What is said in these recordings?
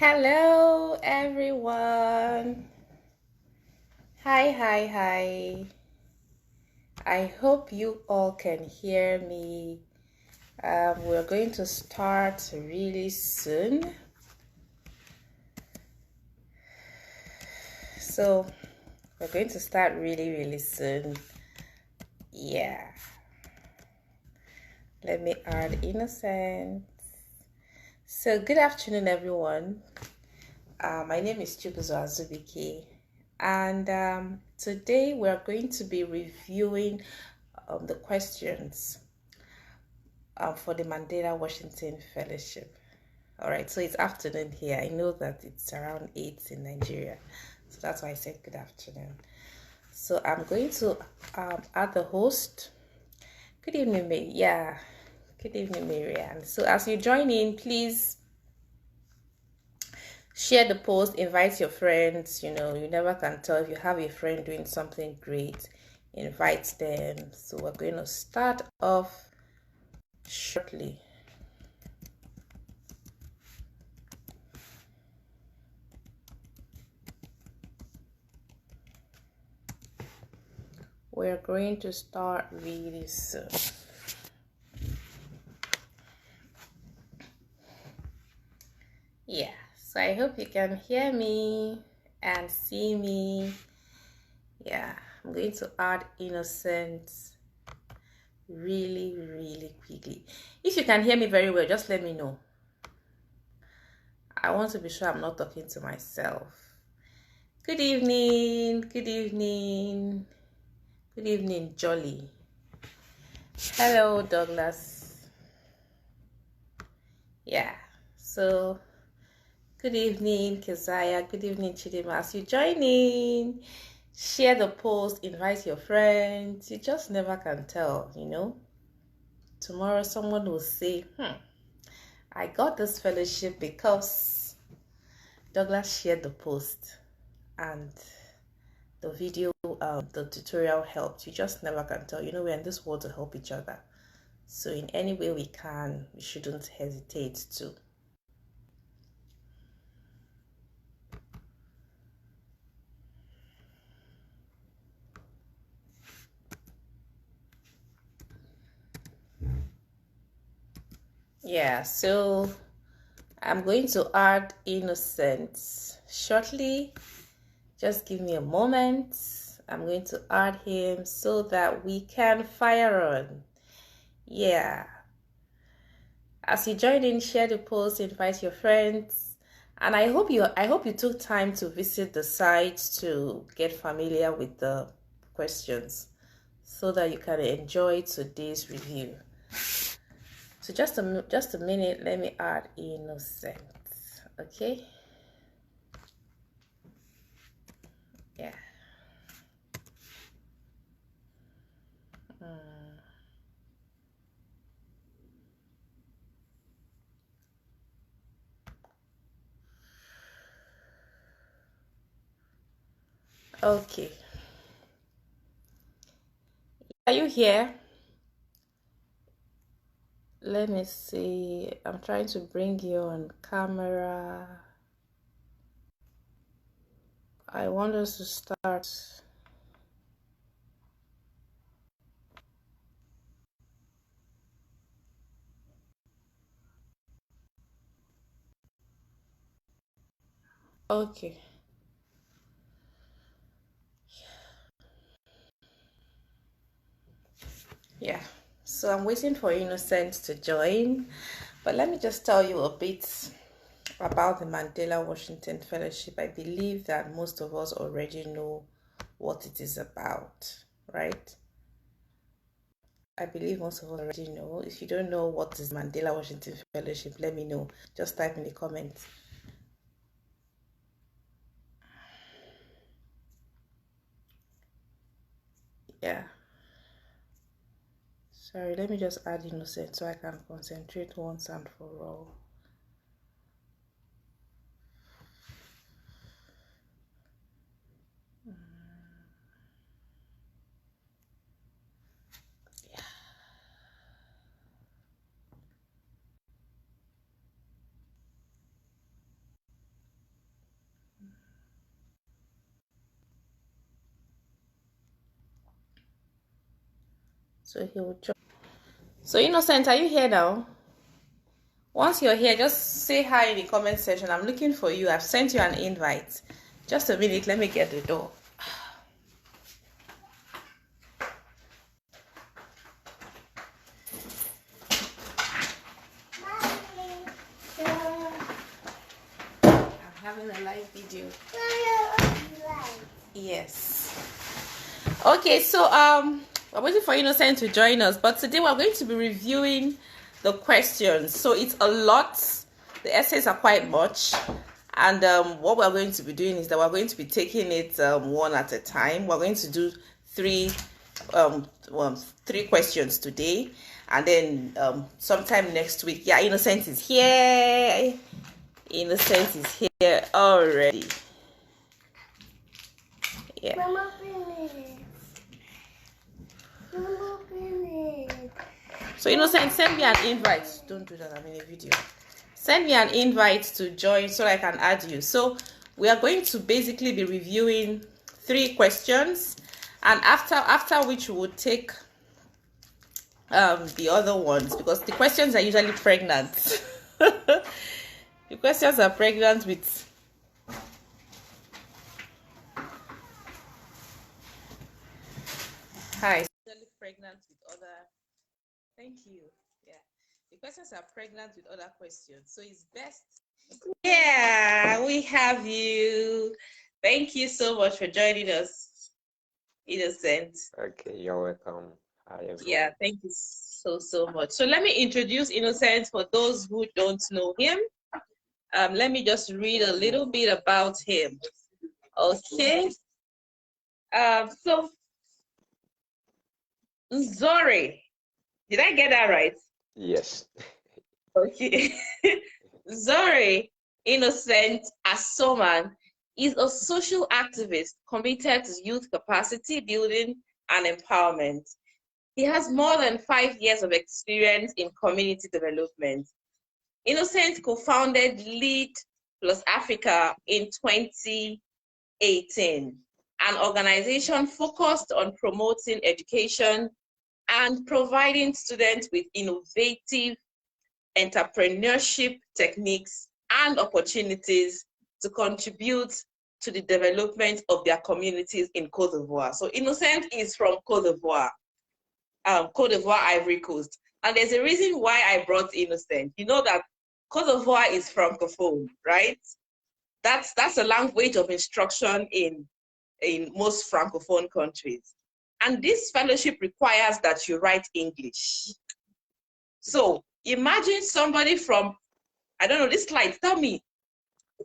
Hello, everyone. Hi. I hope you all can hear me. We're going to start really soon. So, we're going to start really soon. Yeah. Let me add innocent. So, good afternoon, everyone. My name is Chibuzo Azubike. And today we're going to be reviewing the questions for the Mandela Washington Fellowship. All right, so it's afternoon here. I know that it's around 8 in Nigeria, so that's why I said good afternoon. So I'm going to add the host. Good evening, Mary. Yeah, good evening, Marianne. So as you join in, please share the post, invite your friends. You never can tell if you have a friend doing something great, invite them. So we're going to start off shortly. We're going to start really soon. Yeah, so I hope you can hear me and see me. Yeah, I'm going to add innocence really quickly. If you can hear me very well, just let me know. I want to be sure I'm not talking to myself. Good evening, Jolly. Hello, Douglas. Yeah, so good evening, Keziah. Good evening, Chidima. As you join in, share the post, invite your friends. You just never can tell, Tomorrow someone will say, I got this fellowship because Douglas shared the post and the video, the tutorial helped. You just never can tell. We're in this world to help each other. So in any way we can, we shouldn't hesitate to. Yeah, so I'm going to add innocence shortly. Just give me a moment. I'm going to add him so that we can fire on. Yeah. As you join in, share the post, invite your friends. And I hope you took time to visit the site to get familiar with the questions so that you can enjoy today's review. So just a minute, let me add innocent. Okay? Yeah. Okay. Are you here? Let me see. I'm trying to bring you on camera. I want us to start. Okay. Yeah. So I'm waiting for Innocent to join. But let me just tell you a bit about the Mandela Washington Fellowship. I believe that most of us already know what it is about, right? I believe most of us already know. If you don't know what is Mandela Washington Fellowship, let me know. Just type in the comments. Yeah. Sorry, let me just add innocent so I can concentrate once and for all. Yeah. So he'll join. So Innocent, are you here now? Once you're here, just say hi in the comment section. I'm looking for you. I've sent you an invite. Just a minute, let me get the door. I'm having a live video. Yes. Okay, so we're waiting for Innocent to join us, but today we're going to be reviewing the questions. So it's a lot. The essays are quite much, and what we're going to be doing is that we're going to be taking it one at a time. We're going to do three questions today, and then sometime next week. Yeah, Innocent is here. Innocent is here already. Yeah. Mama, so Innocent, send me an invite. Don't do that, I'm in a video. Send me an invite to join so I can add you. So we are going to basically be reviewing 3 questions, and after which we will take the other ones, because the questions are usually pregnant. The questions are pregnant with hi. Usually pregnant with other. Thank you. Yeah, the questions are pregnant with other questions, so it's best. Yeah, we have you. Thank you so much for joining us, Innocent. Okay, you're welcome. Hi, everyone. Yeah, thank you so much. So let me introduce Innocent for those who don't know him. Let me just read a little bit about him. Okay. So Zori, did I get that right? Yes. Okay. Zori Innocent Asoman is a social activist committed to youth capacity building and empowerment. He has more than 5 years of experience in community development. Innocent co-founded Lead Plus Africa in 2018, an organization focused on promoting education and providing students with innovative entrepreneurship techniques and opportunities to contribute to the development of their communities in Côte d'Ivoire. So Innocent is from Côte d'Ivoire, Ivory Coast. And there's a reason why I brought Innocent. You know that Côte d'Ivoire is Francophone, right? That's a language of instruction in most Francophone countries. And this fellowship requires that you write English. So imagine somebody from, I don't know, this slide, tell me,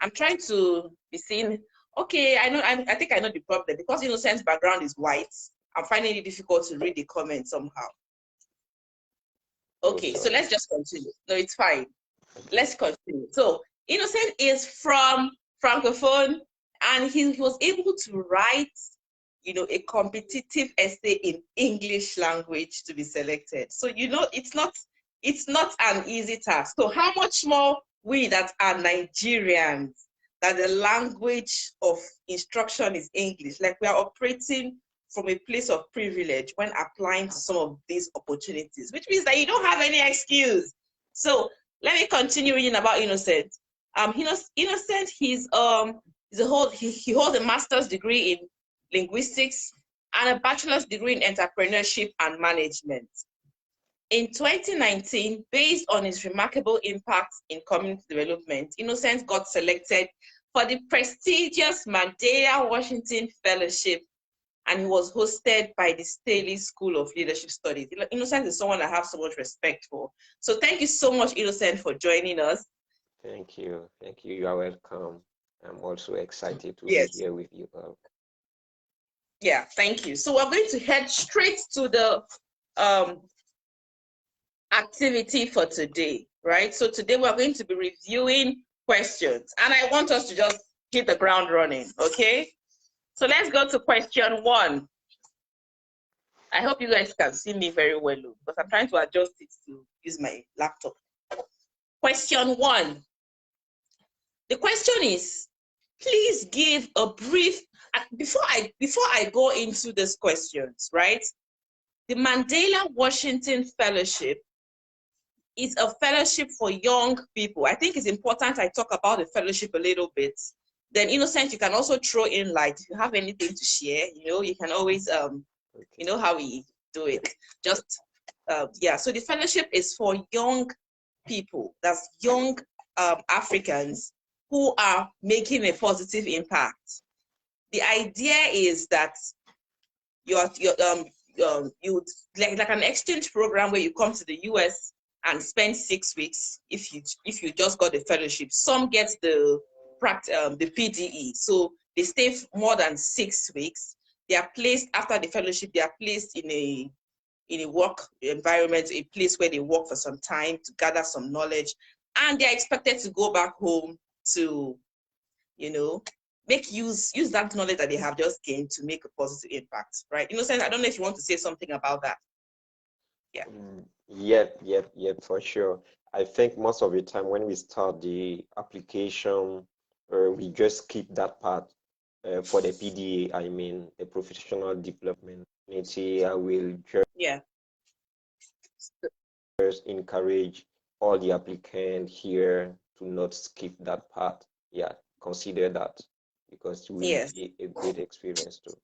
I'm trying to be seen. Okay, I think I know the problem. Because Innocent's background is white, I'm finding it difficult to read the comments somehow. Okay, so let's just continue. No, it's fine. Let's continue. So Innocent is from Francophone, and he was able to write, a competitive essay in English language to be selected. So it's not an easy task. So how much more we that are Nigerians, that the language of instruction is English, like we are operating from a place of privilege when applying to some of these opportunities, which means that you don't have any excuse. So let me continue reading about Innocent. Innocent, he holds a master's degree in linguistics and a bachelor's degree in entrepreneurship and management. In 2019, based on his remarkable impact in community development, Innocent got selected for the prestigious Mandela Washington Fellowship, and he was hosted by the Staley School of Leadership Studies. Innocent is someone I have so much respect for. So thank you so much, Innocent, for joining us. Thank you. Thank you. You are welcome. I'm also excited to be here with you all. Yeah, thank you. So we're going to head straight to the activity for today, right? So today we're going to be reviewing questions, and I want us to just hit the ground running, okay? So let's go to question 1. I hope you guys can see me very well, because I'm trying to adjust it to use my laptop. Question 1. The question is, please give a brief, before I go into these questions, right? The Mandela Washington Fellowship is a fellowship for young people. I think it's important I talk about the fellowship a little bit. Then, Innocent, you can also throw in light. If you have anything to share, you can always, you know how we do it. Just, yeah. So the fellowship is for young people. That's young Africans who are making a positive impact. The idea is that you like an exchange program where you come to the US and spend 6 weeks if you just got a fellowship. Some get the PDE, so they stay more than 6 weeks. They are placed after the fellowship. They are placed in a work environment, a place where they work for some time to gather some knowledge, and they are expected to go back home to, use that knowledge that they have just gained to make a positive impact, right? Innocent, I don't know if you want to say something about that. Yeah. Yep, for sure. I think most of the time when we start the application, we just skip that part for the PDA, I mean, the professional development. I will just encourage all the applicants here to not skip that part. Yeah, consider that because it will be a great experience too.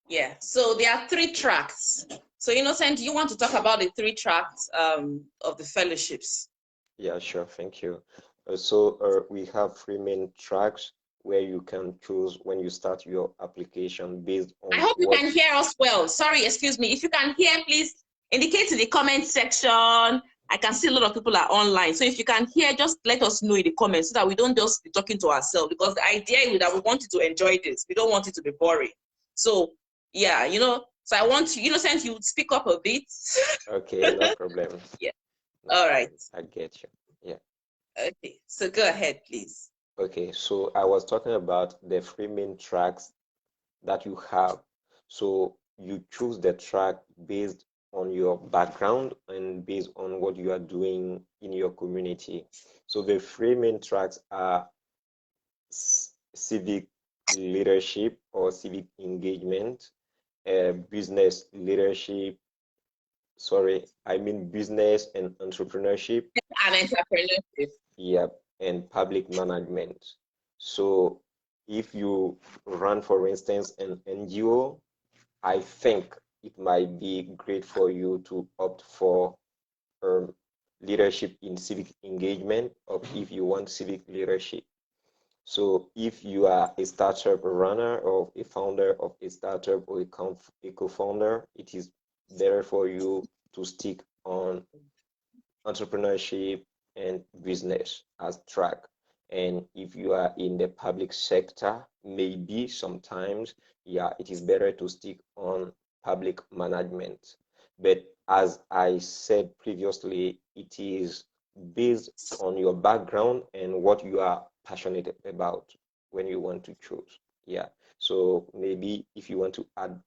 Yeah, so there are 3 tracks. So Innocent, do you want to talk about the 3 tracks of the fellowships? Yeah, sure, thank you. We have 3 main tracks where you can choose when you start your application based on I hope you can hear us well. Sorry, excuse me. If you can hear, please indicate in the comment section. I can see a lot of people are online. So if you can hear, just let us know in the comments so that we don't just be talking to ourselves, because the idea is that we want you to enjoy this. We don't want it to be boring. So yeah, so I want you, Innocent, you speak up a bit. Okay, no problem. Yeah. No All right. I get you. Yeah. Okay, so go ahead, please. Okay, so I was talking about the 3 main tracks that you have. So you choose the track based on your background and based on what you are doing in your community. So the 3 main tracks are civic leadership or civic engagement, business leadership, business and entrepreneurship. And entrepreneurship. Yep, and public management. So if you run, for instance, an NGO, I think it might be great for you to opt for leadership in civic engagement, or if you want civic leadership. So if you are a startup runner or a founder of a startup or a co-founder, it is better for you to stick on entrepreneurship and business as track. And if you are in the public sector, maybe sometimes, yeah, it is better to stick on public management. But as I said previously, it is based on your background and what you are passionate about when you want to choose. Yeah. So maybe if you want to add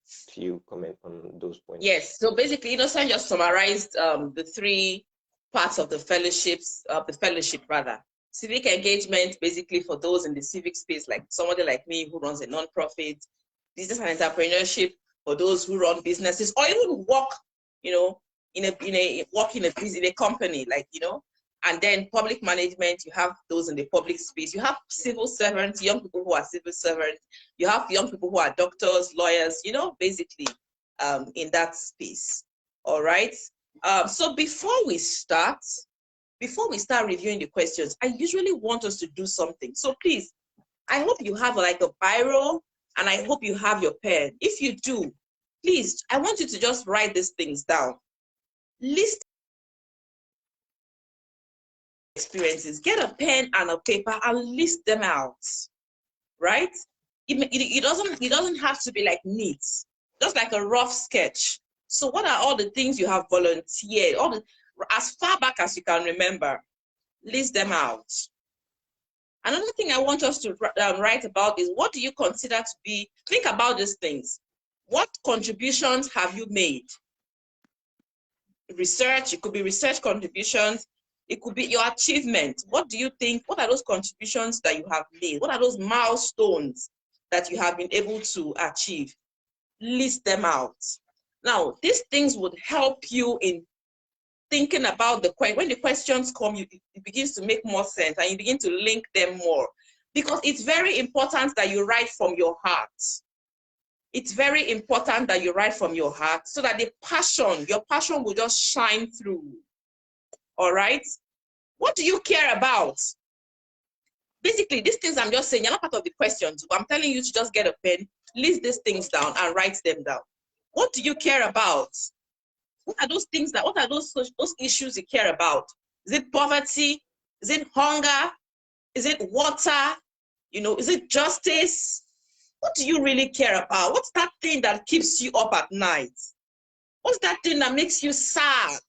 few comment on those points. Yes. So basically, Innocent just summarized the 3 parts of the fellowship rather. Civic engagement, basically for those in the civic space, like somebody like me who runs a nonprofit. Business and entrepreneurship for those who run businesses or even work, in a company, like, and then public management, you have those in the public space. You have civil servants, young people who are civil servants. You have young people who are doctors, lawyers, basically in that space. All right. So before we start reviewing the questions, I usually want us to do something. So please, I hope you have like a biro and I hope you have your pen. If you do, please, I want you to just write these things down. List experiences, get a pen and a paper and list them out, right? It doesn't have to be like neat, just like a rough sketch. So what are all the things you have volunteered, as far back as you can remember? List them out. Another thing I want us to write about is, what do you consider to be, think about these things. What contributions have you made? Research, it could be research contributions. It could be your achievement. What do you think? What are those contributions that you have made? What are those milestones that you have been able to achieve? List them out. Now, these things would help you in thinking about the question. When the questions come, it begins to make more sense and you begin to link them more. Because it's very important that you write from your heart. It's very important that you write from your heart so that your passion will just shine through. All right? What do you care about? Basically, these things I'm just saying, you're not part of the questions, but I'm telling you to just get a pen, list these things down and write them down. What do you care about? What are those things what are those issues you care about? Is it poverty? Is it hunger? Is it water? Is it justice? What do you really care about? What's that thing that keeps you up at night? What's that thing that makes you sad?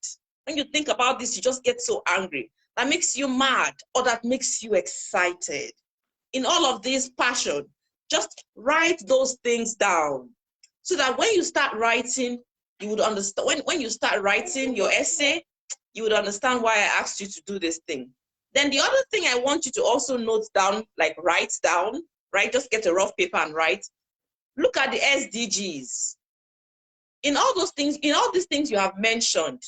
When you think about this, you just get so angry. That makes you mad or that makes you excited. In all of this passion, just write those things down so that when you start writing, you would understand. When you start writing your essay, you would understand why I asked you to do this thing. Then the other thing I want you to also note down, like write down, right? Just get a rough paper and write. Look at the SDGs. In all those things, in all these things you have mentioned,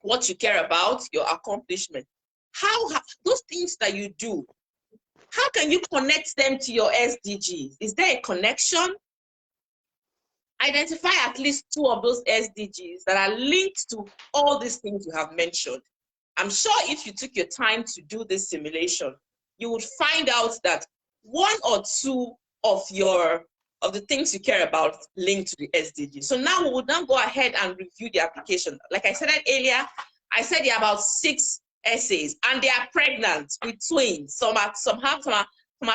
what you care about, your accomplishment, how those things that you do, how can you connect them to your SDGs? Is there a connection? Identify at least 2 of those SDGs that are linked to all these things you have mentioned. I'm sure if you took your time to do this simulation, you would find out that 1 or 2 of the things you care about linked to the SDG. So now we will now go ahead and review the application. Like I said earlier, I said there are about 6 essays and they are pregnant with twins. Some are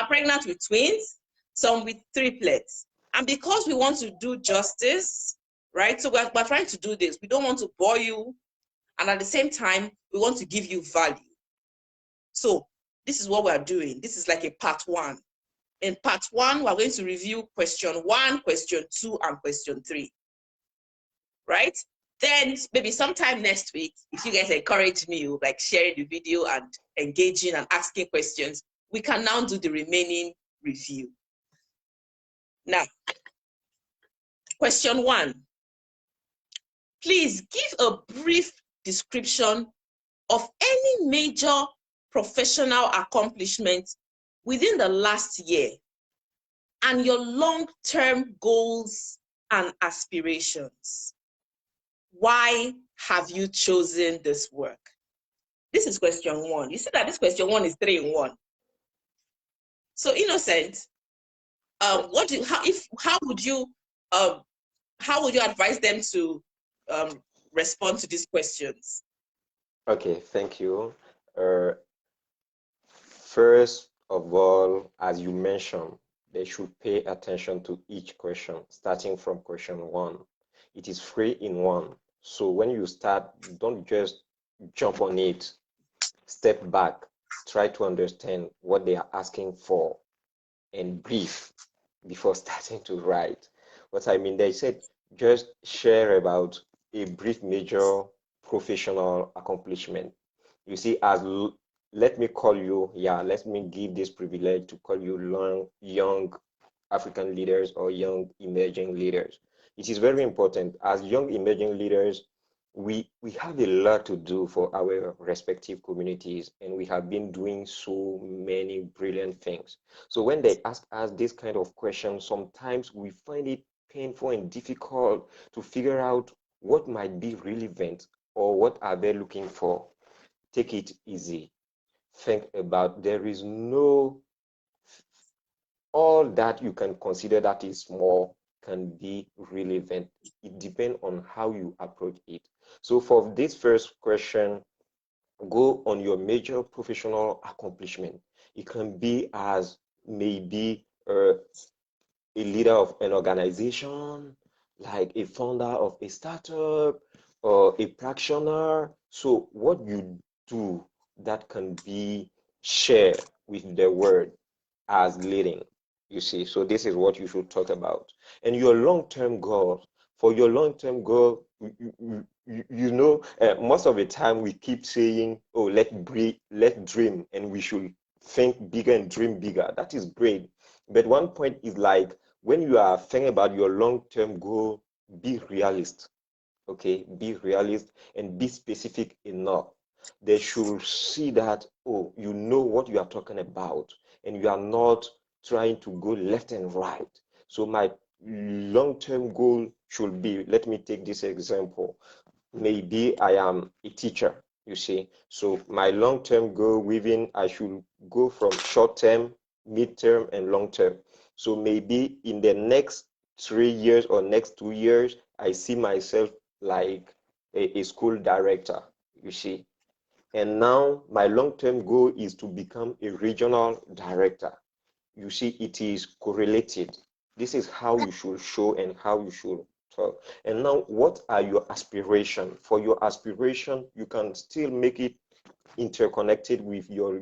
pregnant with twins, some with triplets. And because we want to do justice, right? So we're trying to do this. We don't want to bore you. And at the same time, we want to give you value. So this is what we're doing. This is like a part 1. In part 1, we're going to review question 1, question 2, and question 3. Right? Then maybe sometime next week, if you guys encourage me, like sharing the video and engaging and asking questions, we can now do the remaining review. Now, question 1. Please give a brief description of any major professional accomplishment within the last year and your long-term goals and aspirations. Why have you chosen this work? This is question 1. You see that this question 1 is 3 in 1. So Innocent, how would you advise them to respond to these questions? Okay, thank you. First of all, as you mentioned, they should pay attention to each question, starting from question 1. It is 3 in 1. So when you start, don't just jump on it. Step back, try to understand what they are asking for and brief before starting to write. What I mean, they said just share about a brief major professional accomplishment. You see, let me give this privilege to call you young African leaders or young emerging leaders. It is very important as young emerging leaders. We have a lot to do for our respective communities, and we have been doing so many brilliant things. So when they ask us this kind of question, sometimes we find it painful and difficult to figure out what might be relevant or what are they looking for. Take it easy. Think about there is no all that you can consider that is small can be relevant. It depends on how you approach it. So for this first question, go on your major professional accomplishment. It can be as maybe a leader of an organization, like a founder of a startup or a practitioner. So what you do that can be shared with the world as leading, you see. So this is what you should talk about. And your long-term goals. For your long-term goal, most of the time we keep saying, oh, let's dream, and we should think bigger and dream bigger. That is great. But one point is like, when you are thinking about your long-term goal, be realist. Okay, be realist and be specific enough. They should see that, oh, you know what you are talking about, and you are not trying to go left and right. So my long-term goal should be, let me take this example. Maybe I am a teacher, you see. So my long-term goal within, I should go from short-term, mid-term, and long-term. So maybe in the next 3 years or next 2 years, I see myself like a school director, you see. And now my long-term goal is to become a regional director. You see, it is correlated. This is how you should show and how you should talk. And now, what are your aspirations? For your aspiration, you can still make it interconnected with your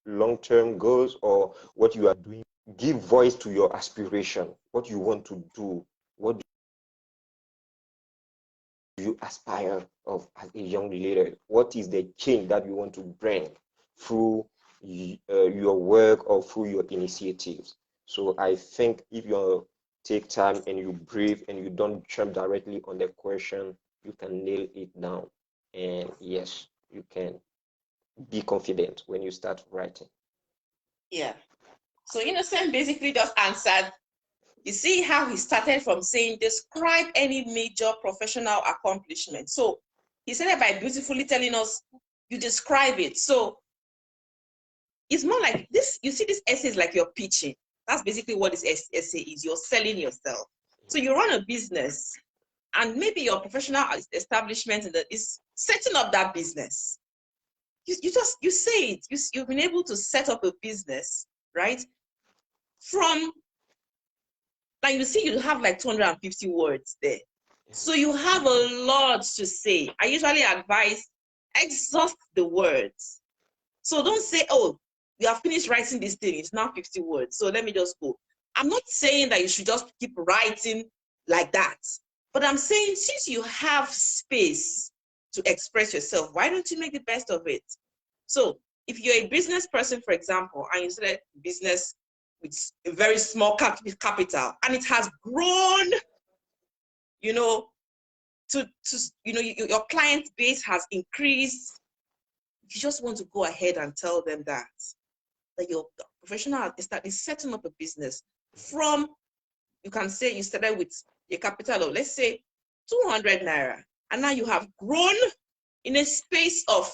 long-term goals or what you are doing. Give voice to your aspiration, what you want to do, what you aspire of as a young leader? What is the change that you want to bring through your work or through your initiatives? So I think if you take time and you breathe and you don't jump directly on the question, you can nail it down. And yes, you can be confident when you start writing. Yeah. So Innocent basically just answered. You see how he started from saying, describe any major professional accomplishment. So he started by beautifully telling us, you describe it. So it's more like this, you see this essay is like you're pitching. That's basically what this essay is. You're selling yourself. So you run a business and maybe your professional establishment is setting up that business. You say it, you've been able to set up a business, right? From, like you see, you have like 250 words there. So you have a lot to say. I usually advise, exhaust the words. So don't say, oh, you have finished writing this thing, it's now 50 words, so let me just go. I'm not saying that you should just keep writing like that, but I'm saying since you have space to express yourself, why don't you make the best of it? So if you're a business person, for example, and you start a business with a very small capital, and it has grown, you know, your client base has increased, you just want to go ahead and tell them that your professional is setting up a business from, you can say you started with a capital of, let's say, 200 naira, and now you have grown in a space of,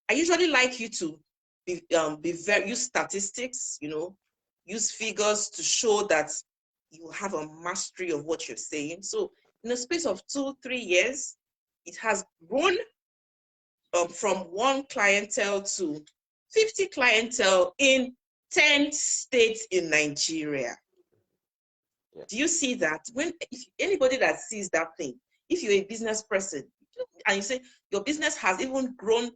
I usually like you to use statistics, use figures to show that you have a mastery of what you're saying. So in a space of 2-3 years, it has grown from one clientele to 50 clientele in 10 states in Nigeria. Yeah. Do you see that? If anybody that sees that thing, if you're a business person and you say your business has even grown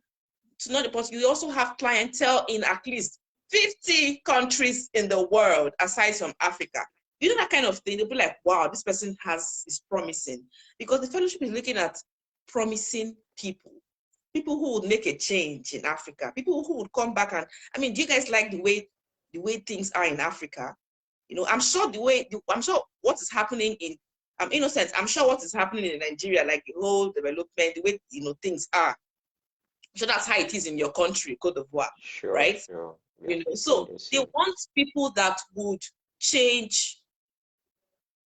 to not the point, you also have clientele in at least 50 countries in the world aside from Africa. You know, that kind of thing, they'll be like, wow, this person is promising. Because the fellowship is looking at promising people who would make a change in Africa, people who would come back. And I mean, do you guys like the way things are in Africa? I'm sure I'm sure what is happening in Innocent, I'm sure what is happening in Nigeria, like the whole development, the way things are. So that's how it is in your country, Cote d'Ivoire, Sure, right? sure. Yeah. So they want people that would change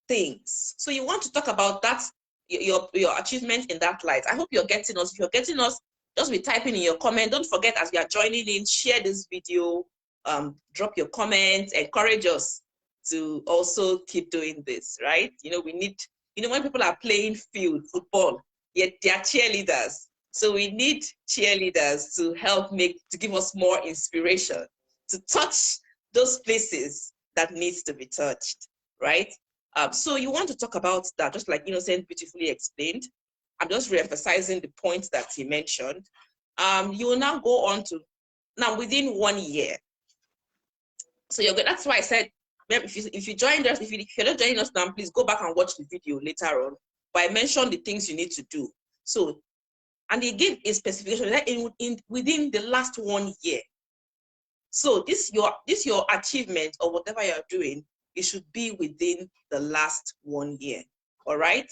things. So you want to talk about that, your achievement in that light. I hope you're getting us. If you're getting us, just be typing in your comment. Don't forget, as we are joining in, share this video, drop your comments, encourage us to also keep doing this, right? We need, when people are playing football, yet they are cheerleaders. So we need cheerleaders to to give us more inspiration, to touch those places that needs to be touched, right? So you want to talk about that, just like Innocent beautifully explained. I'm just re-emphasizing the points that he mentioned. You will now go on to, now within 1 year. So you're good. That's why I said, if you joined us, if you're not joining us now, please go back and watch the video later on. But I mentioned the things you need to do. So, and they give a specification that within the last 1 year. So this your achievement or whatever you're doing it should be within the last 1 year. All right.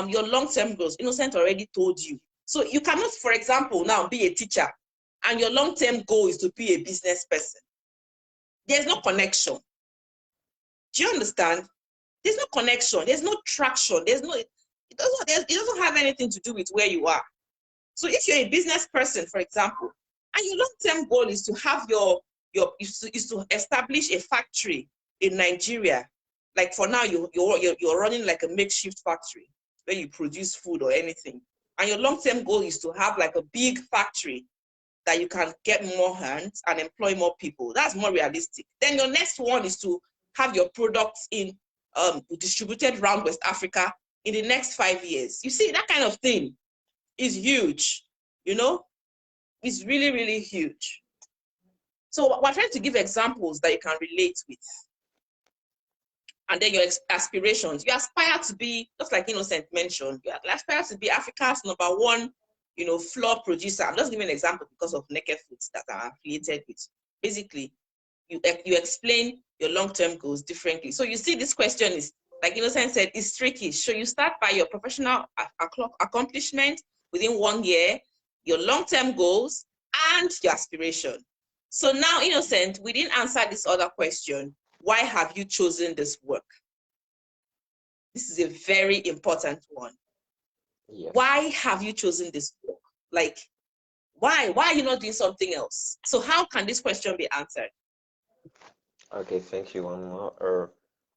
Your long-term goals, Innocent already told you. So you cannot, for example, now be a teacher and your long-term goal is to be a business person. There's no connection. Do you understand? There's no connection. There's no traction. It doesn't have anything to do with where you are. So if you're a business person, for example, and your long-term goal is to have is to establish a factory in Nigeria, like for now you're running like a makeshift factory where you produce food or anything, and your long-term goal is to have like a big factory that you can get more hands and employ more people. That's more realistic. Then your next one is to have your products distributed around West Africa in the next 5 years. You see, that kind of thing is huge, you know? It's really, really huge. So we're trying to give examples that you can relate with. And then your aspirations. You aspire to be, just like Innocent mentioned, you aspire to be Africa's #1, flour producer. I'm just giving an example because of Naked Foods that are affiliated with. Basically, you explain your long-term goals differently. So you see, this question is, like Innocent said, it's tricky. So you start by your professional accomplishment within 1 year, your long-term goals, and your aspiration. So now, Innocent, we didn't answer this other question. Why have you chosen this work? This is a very important one. Yes. Why have you chosen this work? Like, why are you not doing something else? So how can this question be answered? Okay, thank you, one more.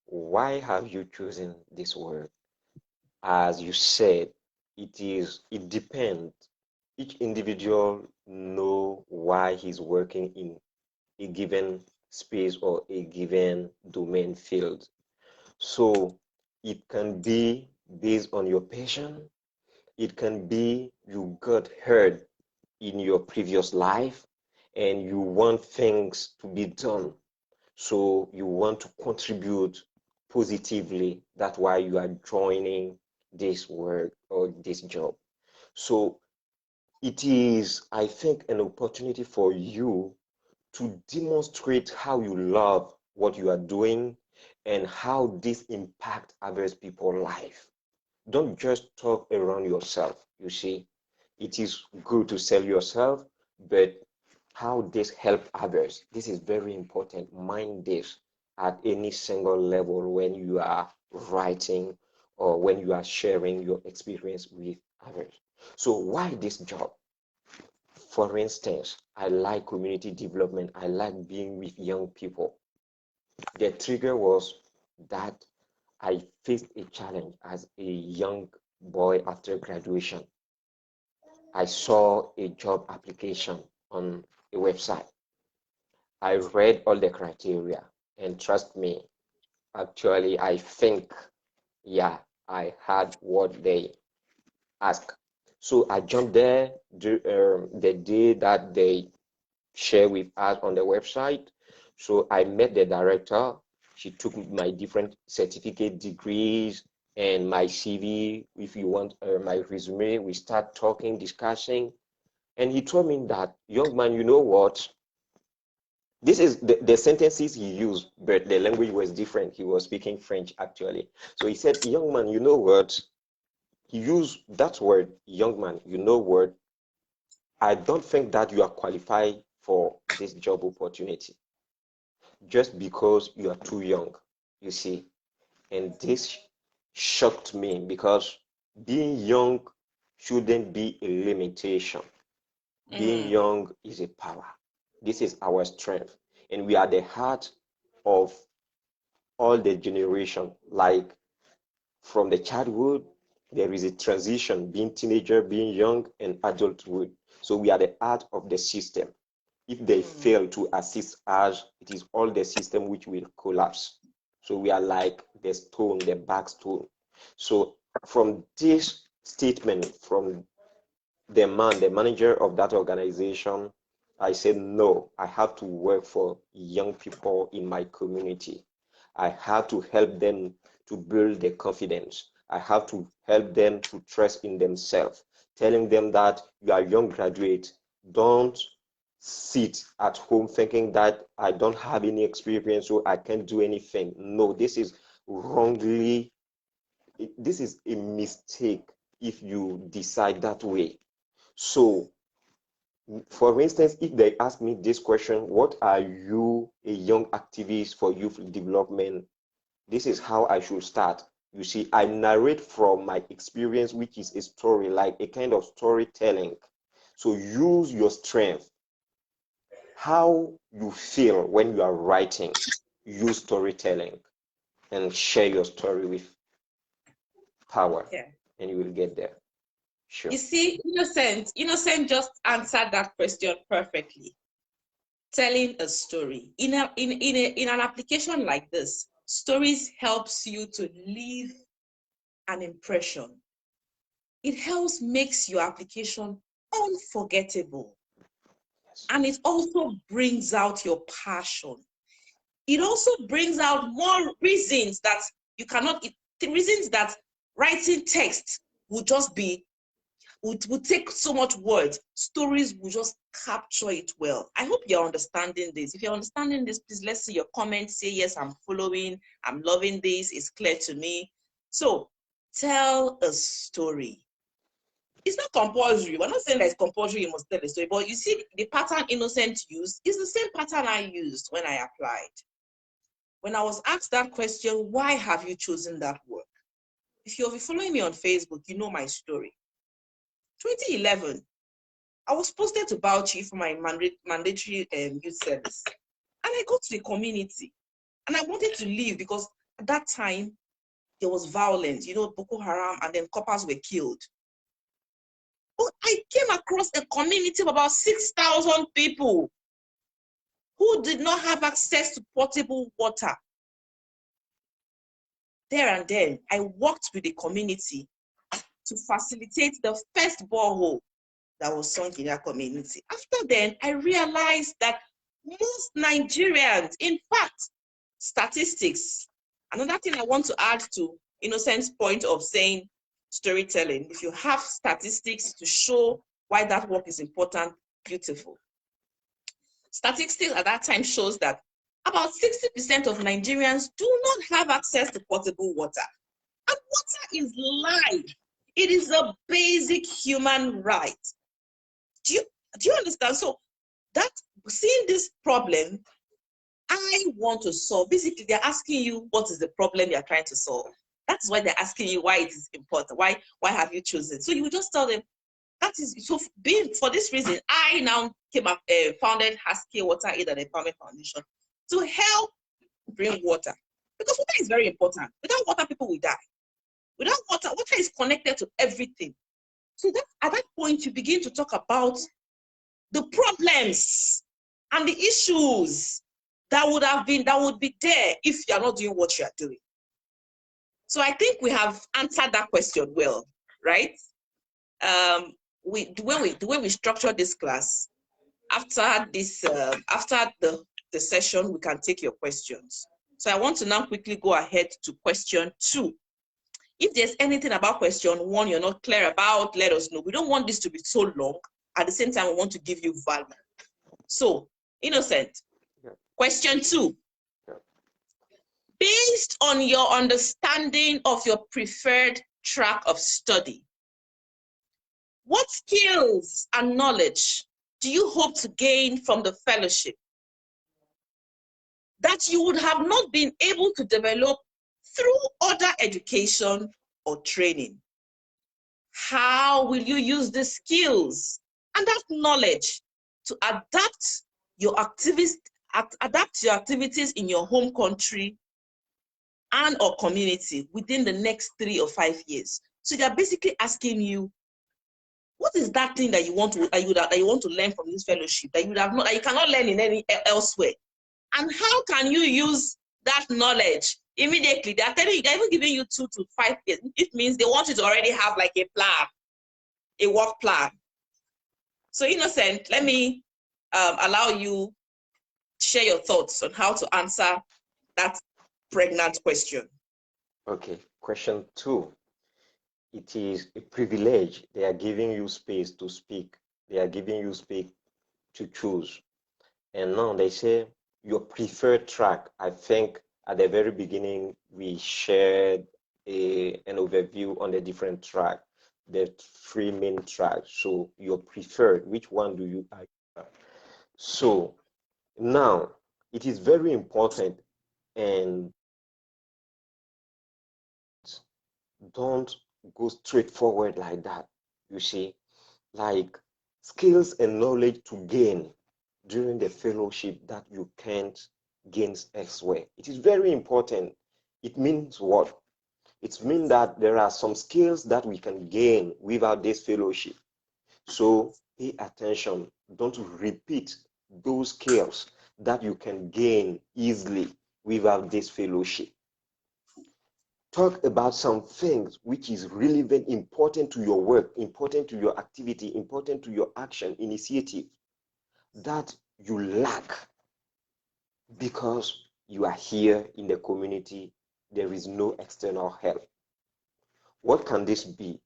Why have you chosen this work? As you said, it depends. Each individual know why he's working in a given space or a given domain field. So it can be based on your passion. It can be you got hurt in your previous life and you want things to be done. So you want to contribute positively. That's why you are joining this work or this job. So it is, I think, an opportunity for you to demonstrate how you love what you are doing and how this impacts others people's life. Don't just talk around yourself. You see, it is good to sell yourself, but how this help others, this is very important. Mind this at any single level when you are writing or when you are sharing your experience with others. So why this job? For instance, I like community development. I like being with young people. The trigger was that I faced a challenge as a young boy after graduation. I saw a job application on a website. I read all the criteria, and trust me, actually, I think, yeah, I had what they asked. So I jumped there the day that they share with us on the website. So I met the director. She took my different certificate degrees and my CV, if you want my resume. We start talking, discussing. And he told me that, young man, you know what? This is the sentences he used, but the language was different. He was speaking French, actually. So he said, young man, you know what? He used that word, young man, you know what? I don't think that you are qualified for this job opportunity just because you are too young, you see. And this shocked me because being young shouldn't be a limitation. Being young is a power. This is our strength. And we are the heart of all the generation. Like from the childhood, there is a transition, being teenager, being young, and adulthood. So we are the heart of the system. If they fail to assist us, it is all the system which will collapse. So we are like the stone, the backstone. So from this statement from the man, the manager of that organization, I said, no, I have to work for young people in my community. I have to help them to build their confidence. I have to help them to trust in themselves, telling them that you are young graduate. Don't sit at home thinking that I don't have any experience, so I can't do anything. No, this is wrongly, this is a mistake if you decide that way. So, for instance, if they ask me this question, what are you, a young activist for youth development? This is how I should start. You see, I narrate from my experience, which is a story, like a kind of storytelling. So use your strength. How you feel when you are writing, use storytelling and share your story with power, Yeah. and you will get there. Sure. You see, Innocent just answered that question perfectly. Telling a story. In an application like this, stories helps you to leave an impression. It helps makes your application unforgettable. Yes. And it also brings out your passion. It also brings out more reasons that you cannot, the reasons that writing text would just be, would take so much words. Stories will just capture it well. I hope you're understanding this. If you're understanding this, please let's see your comments. Say, yes, I'm following. I'm loving this. It's clear to me. So tell a story. It's not compulsory. We're not saying that it's compulsory, you must tell a story, but you see the pattern Innocent used is the same pattern I used when I applied. When I was asked that question, why have you chosen that work? If you've been following me on Facebook, you know my story. 2011, I was posted to Bauchi for my mandatory youth service. And I got to the community and I wanted to leave because at that time there was violence, you know, Boko Haram, and then coppers were killed. But I came across a community of about 6,000 people who did not have access to potable water. There and then, I worked with the community to facilitate the first borehole that was sunk in that community. After then, I realized that most Nigerians, in fact, statistics, another thing I want to add to Innocent's point of saying storytelling, if you have statistics to show why that work is important, beautiful. Statistics at that time shows that about 60% of Nigerians do not have access to potable water. And water is life. It is a basic human right. Do you understand? So that seeing this problem, I want to solve. Basically, they're asking you what is the problem you're trying to solve. That's why they're asking you why it is important. Why have you chosen? So you will just tell them that is so. Being for this reason, I now came up founded Haskell Water Aid and Empowerment Foundation to help bring water, because water is very important. Without water, people will die. Without water, water is connected to everything. So that at that point, you begin to talk about the problems and the issues that would be there if you're not doing what you're doing. So I think we have answered that question well, right? The way we structure this class, after this, after the session, we can take your questions. So I want to now quickly go ahead to question 2. If there's anything about question 1 you're not clear about, let us know. We don't want this to be so long. At the same time, we want to give you value. So, Innocent, Yeah. question 2. Yeah. Based on your understanding of your preferred track of study, what skills and knowledge do you hope to gain from the fellowship that you would have not been able to develop through other education or training? How will you use the skills and that knowledge to adapt your activities in your home country and or community within the next 3 or 5 years? So they're basically asking you, what is that thing that you want to learn from this fellowship that you would have not, that you cannot learn in any elsewhere? And how can you use that knowledge immediately? They're telling you, they're even giving you 2 to 5 years. It means they want you to already have like a plan, a work plan. So Innocent, let me allow you share your thoughts on how to answer that pregnant question. Okay. Question 2. It is a privilege. They are giving you space to speak. They are giving you space to choose. And now they say your preferred track. I think at the very beginning, we shared an overview on the different track, the three main tracks. So your preferred, which one do you like? So now it is very important, and don't go straight forward like that. You see, like skills and knowledge to gain during the fellowship that you can't gain elsewhere. It is very important. It means what? It means that there are some skills that we can gain without this fellowship. So pay attention. Don't repeat those skills that you can gain easily without this fellowship. Talk about some things which is relevant, important to your work, important to your activity, important to your action, initiative that you lack because you are here in the community. There is no external help. What can this be?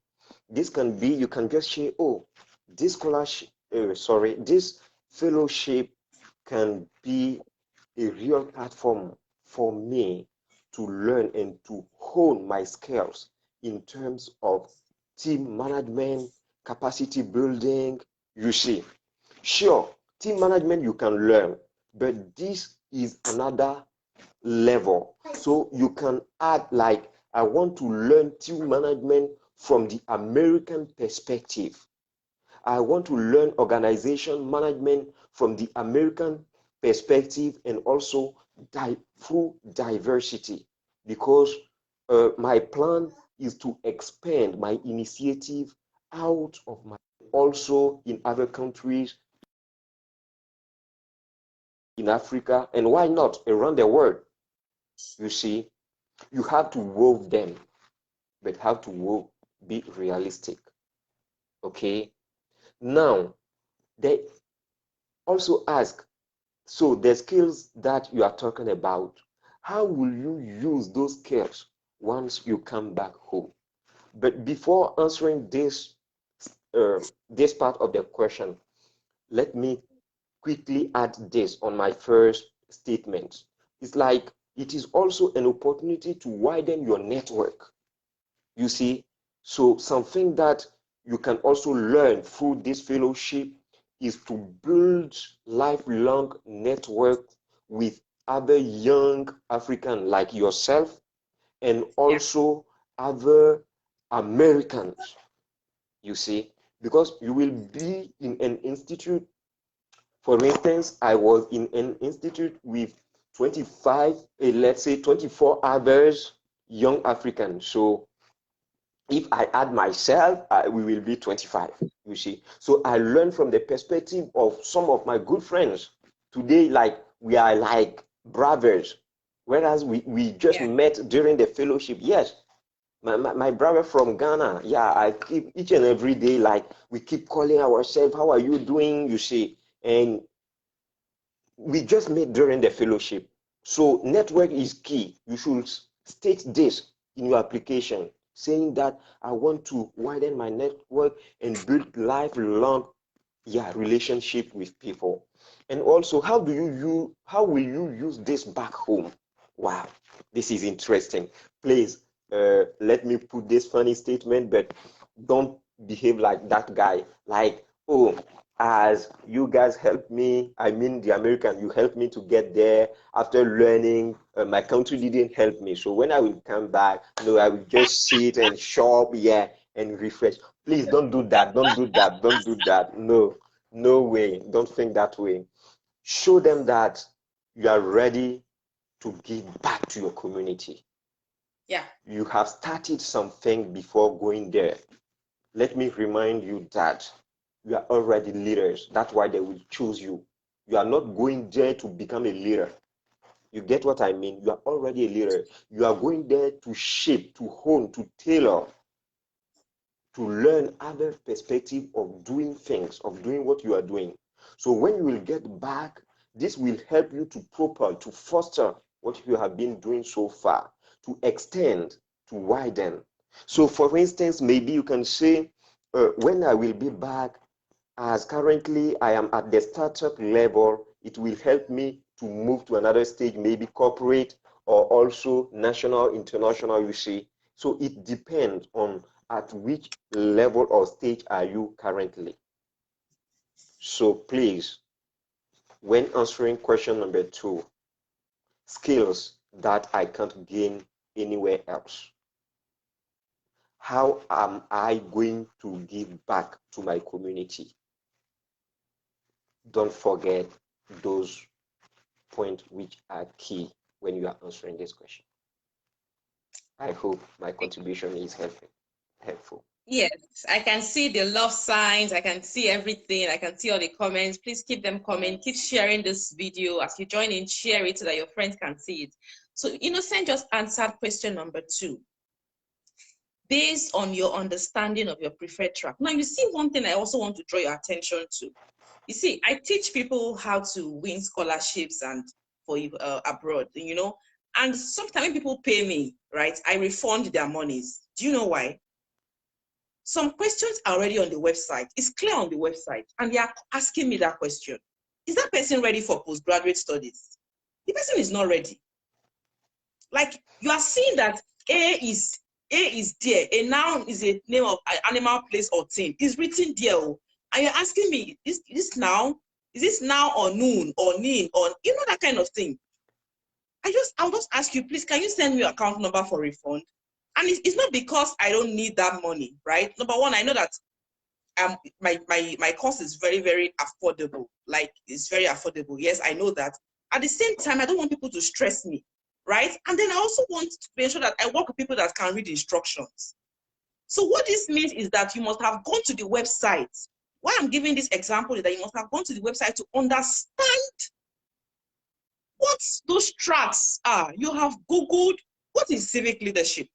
This can be, you can just say, oh, this scholarship, this fellowship can be a real platform for me to learn and to hone my skills in terms of team management, capacity building. You see, sure, team management you can learn, but this is another level. So you can add, like, I want to learn team management from the American perspective. I want to learn organization management from the American perspective, and also through diversity, because my plan is to expand my initiative out of my, also in other countries, in Africa, and why not around the world. You see, you have to wove them, but have to be realistic. Okay. Now, they also ask, so the skills that you are talking about, how will you use those skills once you come back home? But before answering this part of the question, let me quickly add this on my first statement. It's like it is also an opportunity to widen your network. You see, so something that you can also learn through this fellowship is to build lifelong network with other young Africans like yourself, and also other Americans, you see, because you will be in an institute. For instance, I was in an institute with 25, let's say 24 others, young Africans. So if I add myself, we will be 25, you see. So I learned from the perspective of some of my good friends. Today, like, we are like brothers, whereas we just met during the fellowship. Yes, my brother from Ghana, yeah, I keep each and every day, like, we keep calling ourselves, how are you doing, you see. And we just met during the fellowship. So network is key. You should state this in your application, saying that I want to widen my network and build lifelong relationship with people. And also, how will you use this back home? Wow, this is interesting. Please, let me put this funny statement, but don't behave like that guy. Like, oh, as you guys helped me, I mean the American, you helped me to get there. After learning, my country didn't help me. So when I will come back, no, I will just sit and shop, and refresh. Please don't do that. Don't do that. Don't do that. No, no way. Don't think that way. Show them that you are ready to give back to your community. Yeah. You have started something before going there. Let me remind you that you are already leaders. That's why they will choose you. You are not going there to become a leader. You get what I mean? You are already a leader. You are going there to shape, to hone, to tailor, to learn other perspective of doing things, of doing what you are doing. So when you will get back, this will help you to propel, to foster what you have been doing so far, to extend, to widen. So for instance, maybe you can say, when I will be back, as currently I am at the startup level, it will help me to move to another stage, maybe corporate or also national, international, you see. So it depends on at which level or stage are you currently. So please, when answering question number 2, skills that I can't gain anywhere else. How am I going to give back to my community? Don't forget those points which are key when you are answering this question. I hope my contribution is helpful. Yes, I can see the love signs. I can see everything. I can see all the comments. Please keep them coming. Keep sharing this video. As you join in, share it so that your friends can see it. So Innocent just answered question number 2. Based on your understanding of your preferred track. Now, you see one thing I also want to draw your attention to. You see, I teach people how to win scholarships and for abroad, you know, and sometimes when people pay me, right, I refund their monies. Do you know why? Some questions are already on the website. It's clear on the website, and they are asking me that question. Is that person ready for postgraduate studies? The person is not ready. Like, you are seeing that A is there. A noun is a name of an animal, place, or thing. It's written there. And you're asking me, is this now or noon or nin or you know that kind of thing? I'll just ask you, please, can you send me your account number for refund? And it's not because I don't need that money, right? Number one, I know that my cost is very, very affordable. Like, it's very affordable. Yes, I know that. At the same time, I don't want people to stress me, right? And then I also want to make sure that I work with people that can read instructions. So what this means is that you must have gone to the website. Why I'm giving this example is that you must have gone to the website to understand what those tracks are. You have Googled what is civic leadership.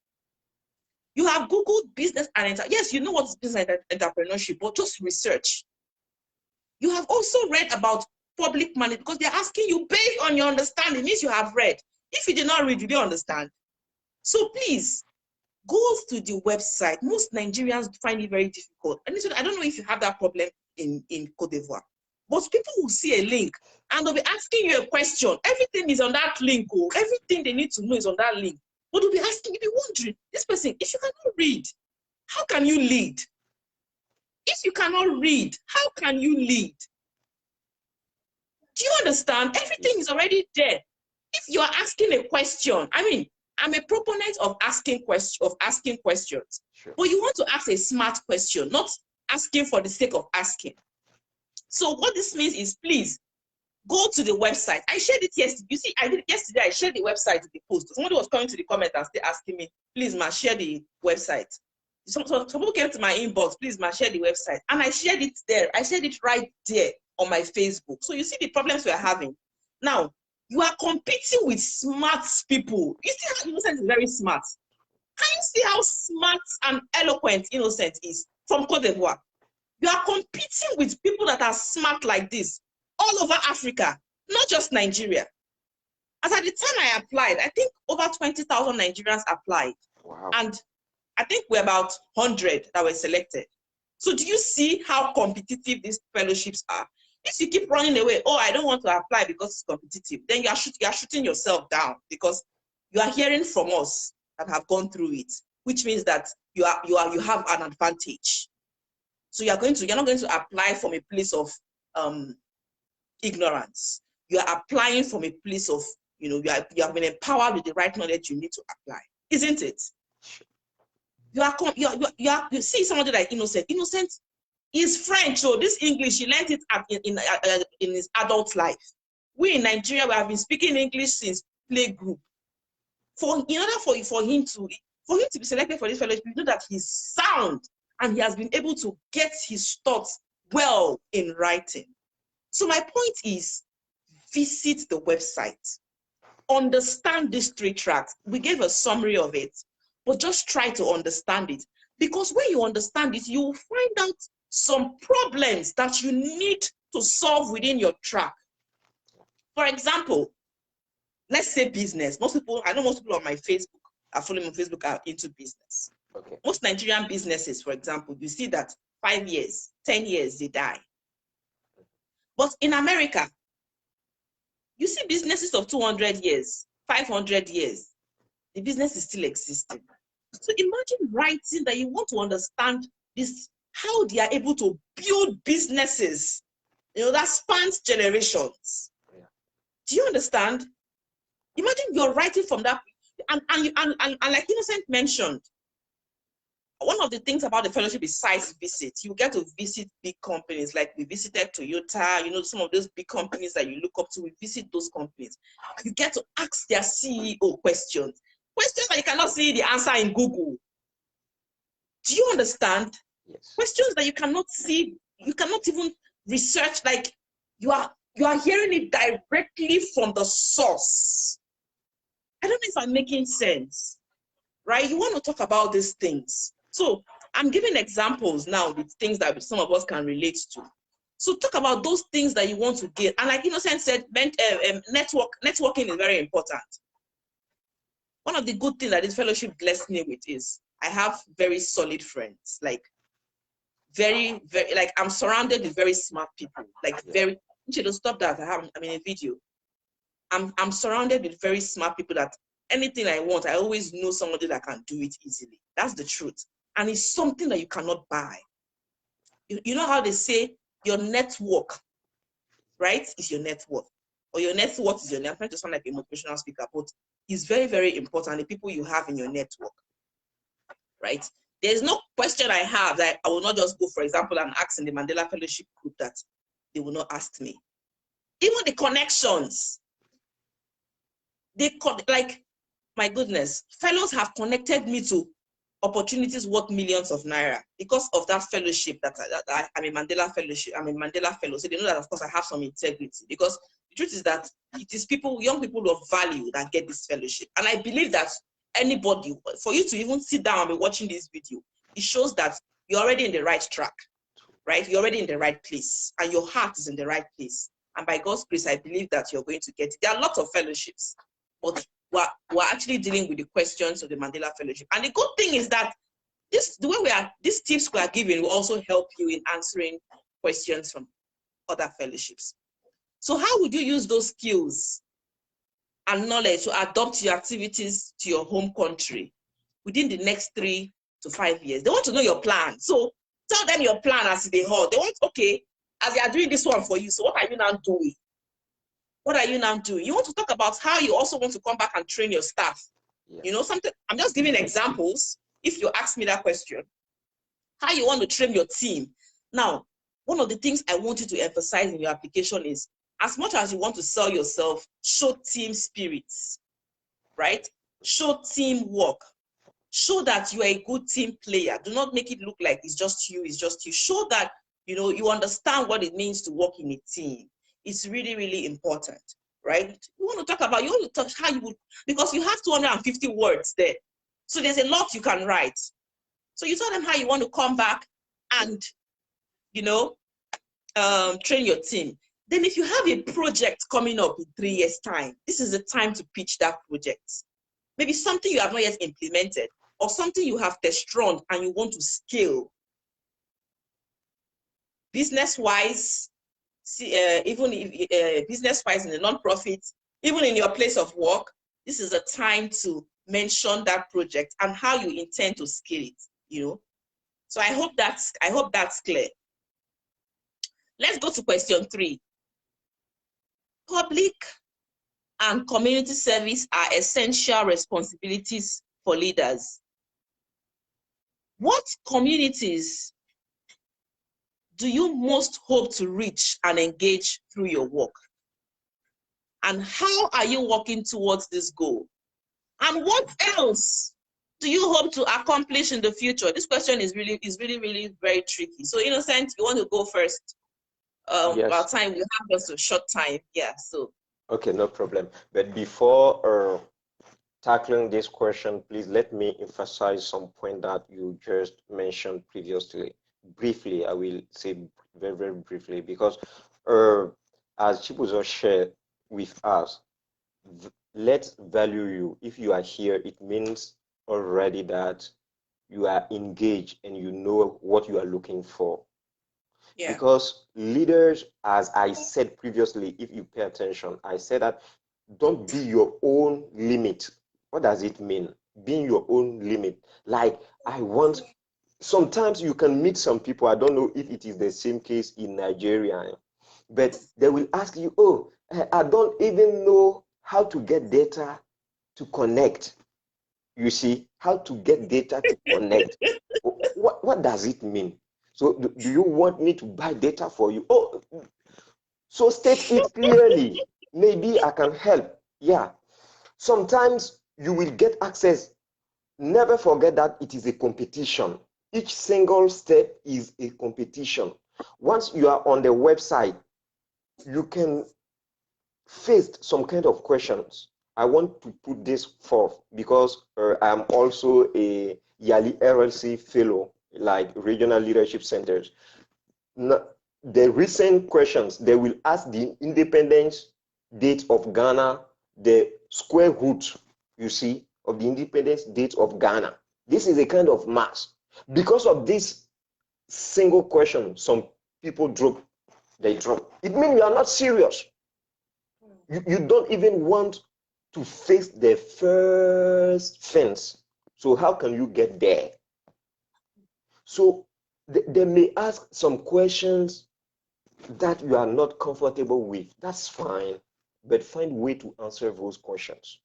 You have Googled business and yes, you know what is business and entrepreneurship, but just research. You have also read about public money because they're asking you based on your understanding. It means you have read. If you did not read, you didn't understand. So please, go to the website. Most Nigerians find it very difficult. And I don't know if you have that problem in Cote d'Ivoire, but people will see a link and they'll be asking you a question. Everything is on that link. Oh. Everything they need to know is on that link. But they'll be asking, you'll be wondering, this person, if you cannot read, how can you lead? If you cannot read, how can you lead? Do you understand? Everything is already there. If you are asking a question, I mean, I'm a proponent of asking questions. Sure. But you want to ask a smart question, not asking for the sake of asking. So what this means is, please go to the website. I shared it yesterday. You see, I did it yesterday. I shared the website to the post. Somebody was coming to the comment and still asking me, please, ma, share the website. Some people came to my inbox, please, ma, share the website. And I shared it there. I shared it right there on my Facebook. So you see the problems we're having. Now, you are competing with smart people. You see how Innocent is very smart. Can you see how smart and eloquent Innocent is from Cote d'Ivoire? You are competing with people that are smart like this all over Africa, not just Nigeria. As at the time I applied, I think over 20,000 Nigerians applied. Wow. And I think we're about 100 that were selected. So do you see how competitive these fellowships are? If you keep running away, oh, I don't want to apply because it's competitive, then you are shooting yourself down, because you are hearing from us that have gone through it, which means that you have an advantage. So you're not going to apply from a place of ignorance. You are applying from a place of, you have been empowered with the right knowledge you need to apply, isn't it? You see somebody like Innocent. Innocent is French, so this English, he learned it in his adult life. We in Nigeria, we have been speaking English since playgroup. In order for him to be selected for this fellowship, you know that he's sound and he has been able to get his thoughts well in writing. So my point is, visit the website, understand these 3 tracks. We gave a summary of it, but just try to understand it. Because when you understand it, you will find out some problems that you need to solve within your track. For example, let's say business. I know most people on my Facebook are following me on Facebook are into business. Okay. Most Nigerian businesses, for example, you see that 5 years, 10 years, they die. But in America, you see businesses of 200 years, 500 years, the business is still existing. So imagine writing that you want to understand this, how they are able to build businesses, that spans generations. Yeah. Do you understand? Imagine you're writing from that, and like Innocent mentioned, one of the things about the fellowship is site visit. You get to visit big companies, like we visited Toyota, some of those big companies that you look up to, we visit those companies. You get to ask their CEO questions that you cannot see the answer in Google. Do you understand? Yes. Questions that you cannot see, you cannot even research, like you are hearing it directly from the source. I don't know if I'm making sense, right? You want to talk about these things. So I'm giving examples now with things that some of us can relate to. So talk about those things that you want to get. And like Innocent said, networking is very important. One of the good things that this fellowship blessed me with is I have very solid friends, like very, very, like I'm surrounded with very smart people, like very, you should stop that. I'm in a video. I'm surrounded with very smart people that anything I want, I always know somebody that can do it easily. That's the truth. And it's something that you cannot buy. You know how they say your network, right, is your net worth, or your net worth is your net. I'm trying to sound like a motivational speaker, but it's very, very important, the people you have in your network, right? There's no question I have that I will not just go, for example, and ask in the Mandela Fellowship group that they will not ask me. Even the connections, like, my goodness, fellows have connected me to opportunities worth millions of naira because of that fellowship that I'm a Mandela fellowship. I'm a Mandela fellow. So they know that, of course, I have some integrity, because the truth is that it is people, young people of value, that get this fellowship. And I believe that anybody, for you to even sit down and be watching this video, it shows that you're already in the right track, right? You're already in the right place, and your heart is in the right place. And by God's grace, I believe that you're going to get it. There are lots of fellowships, but we're actually dealing with the questions of the Mandela Fellowship. And the good thing is that these tips we are giving will also help you in answering questions from other fellowships. So how would you use those skills and knowledge to adopt your activities to your home country within the next 3 to 5 years? They want to know your plan. So tell them your plan as they hold. They want, okay, as they are doing this one for you, so what are you now doing? What are you now doing? You want to talk about how you also want to come back and train your staff. Yeah. Something, I'm just giving examples. If you ask me that question, how you want to train your team. Now, one of the things I want you to emphasize in your application is, as much as you want to sell yourself, show team spirits, right? Show teamwork. Show that you are a good team player. Do not make it look like it's just you, it's just you. Show that, you understand what it means to work in a team. It's really, really important, right? You want to talk how you would, because you have 250 words there. So there's a lot you can write. So you tell them how you want to come back and, train your team. Then if you have a project coming up in 3 years' time, this is the time to pitch that project. Maybe something you have not yet implemented, or something you have test-run and you want to scale. Business-wise, even if business-wise in a non-profit, even in your place of work, this is a time to mention that project and how you intend to scale it, So I hope that's clear. Let's go to question 3. Public and community service are essential responsibilities for leaders. What communities do you most hope to reach and engage through your work? And how are you working towards this goal? And what else do you hope to accomplish in the future? This question is really, really very tricky. So Innocent, you want to go first? Yes. Our time, we have just a short time. Yeah, so. Okay, no problem. But before tackling this question, please let me emphasize some point that you just mentioned previously. Briefly, I will say very, very briefly, because as Chibuzo shared with us, let's value you. If you are here, it means already that you are engaged and you know what you are looking for. Yeah. Because leaders, as I said previously, if you pay attention, I said that don't be your own limit. What does it mean? Being your own limit. Like, I want, sometimes you can meet some people, I don't know if it is the same case in Nigeria, but they will ask you, oh, I don't even know how to get data to connect. You see, how to get data to connect. What does it mean? So do you want me to buy data for you? Oh, so state it clearly. Maybe I can help. Yeah. Sometimes you will get access. Never forget that it is a competition. Each single step is a competition. Once you are on the website, you can face some kind of questions. I want to put this forth because I'm also a yearly RLC fellow, like regional leadership centers. Now, the recent questions, they will ask the independence date of Ghana, the square root, you see, of the independence date of Ghana. This is a kind of mass. Because of this single question, some people drop, they drop. It means you are not serious. You don't even want to face the first fence. So how can you get there? So they may ask some questions that you are not comfortable with. That's fine, but find a way to answer those questions.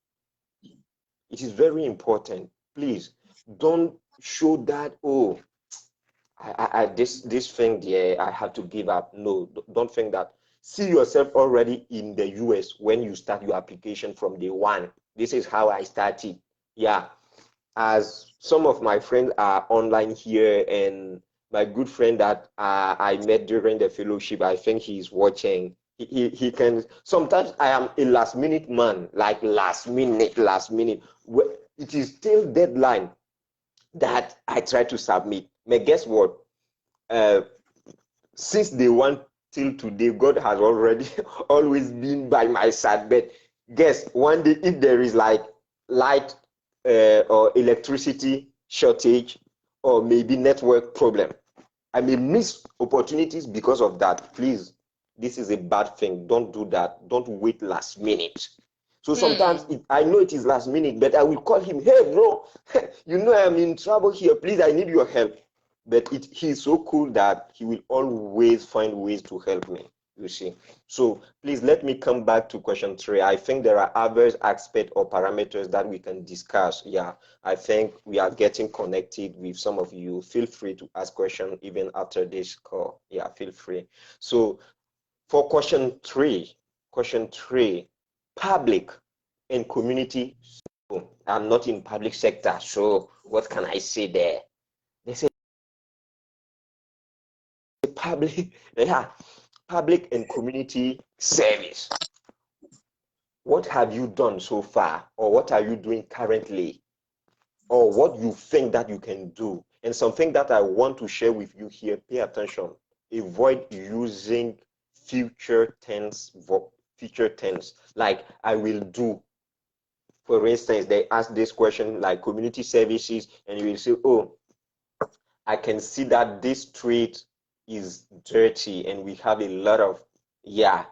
It is very important. Please don't show that, oh, this thing there, I have to give up. No, don't think that. See yourself already in the US when you start your application from day one. This is how I started. Yeah, as some of my friends are online here, and my good friend that I met during the fellowship, I think he's watching. He can, sometimes I am a last minute man, like last minute. It is still deadline that I try to submit. But guess what? Uh, since day one till today, God has already always been by my side. But guess one day, if there is like light or electricity shortage or maybe network problem, I may miss opportunities because of that. Please, this is a bad thing. Don't do that. Don't wait last minute. So sometimes I know it is last minute, but I will call him, hey bro, you know I'm in trouble here. Please, I need your help. But he's so cool that he will always find ways to help me, you see. So please let me come back to question 3. I think there are other aspects or parameters that we can discuss. Yeah, I think we are getting connected with some of you. Feel free to ask questions even after this call. Yeah, feel free. So for question 3, public and community. So I'm not in public sector, so what can I say there? They say public, yeah, public and community service. What have you done so far, or what are you doing currently, or what you think that you can do? And something that I want to share with you here, pay attention. Avoid using future tense, like I will do. For instance, they ask this question like community services, and you will say, oh, I can see that this street is dirty and we have a lot of, yeah,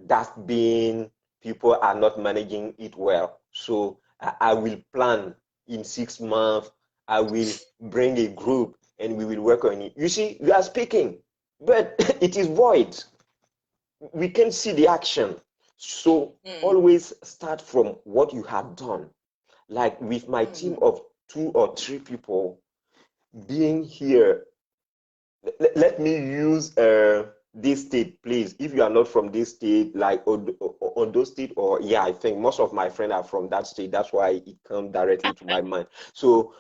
dustbin. People are not managing it well. So I will plan in 6 months. I will bring a group and we will work on it. You see, we are speaking, but it is void. We can see the action. So always start from what you have done. Like with my team of 2 or 3 people being here, let me use this state, please. If you are not from this state, like Ondo State, or yeah, I think most of my friends are from that state. That's why it comes directly to my mind. So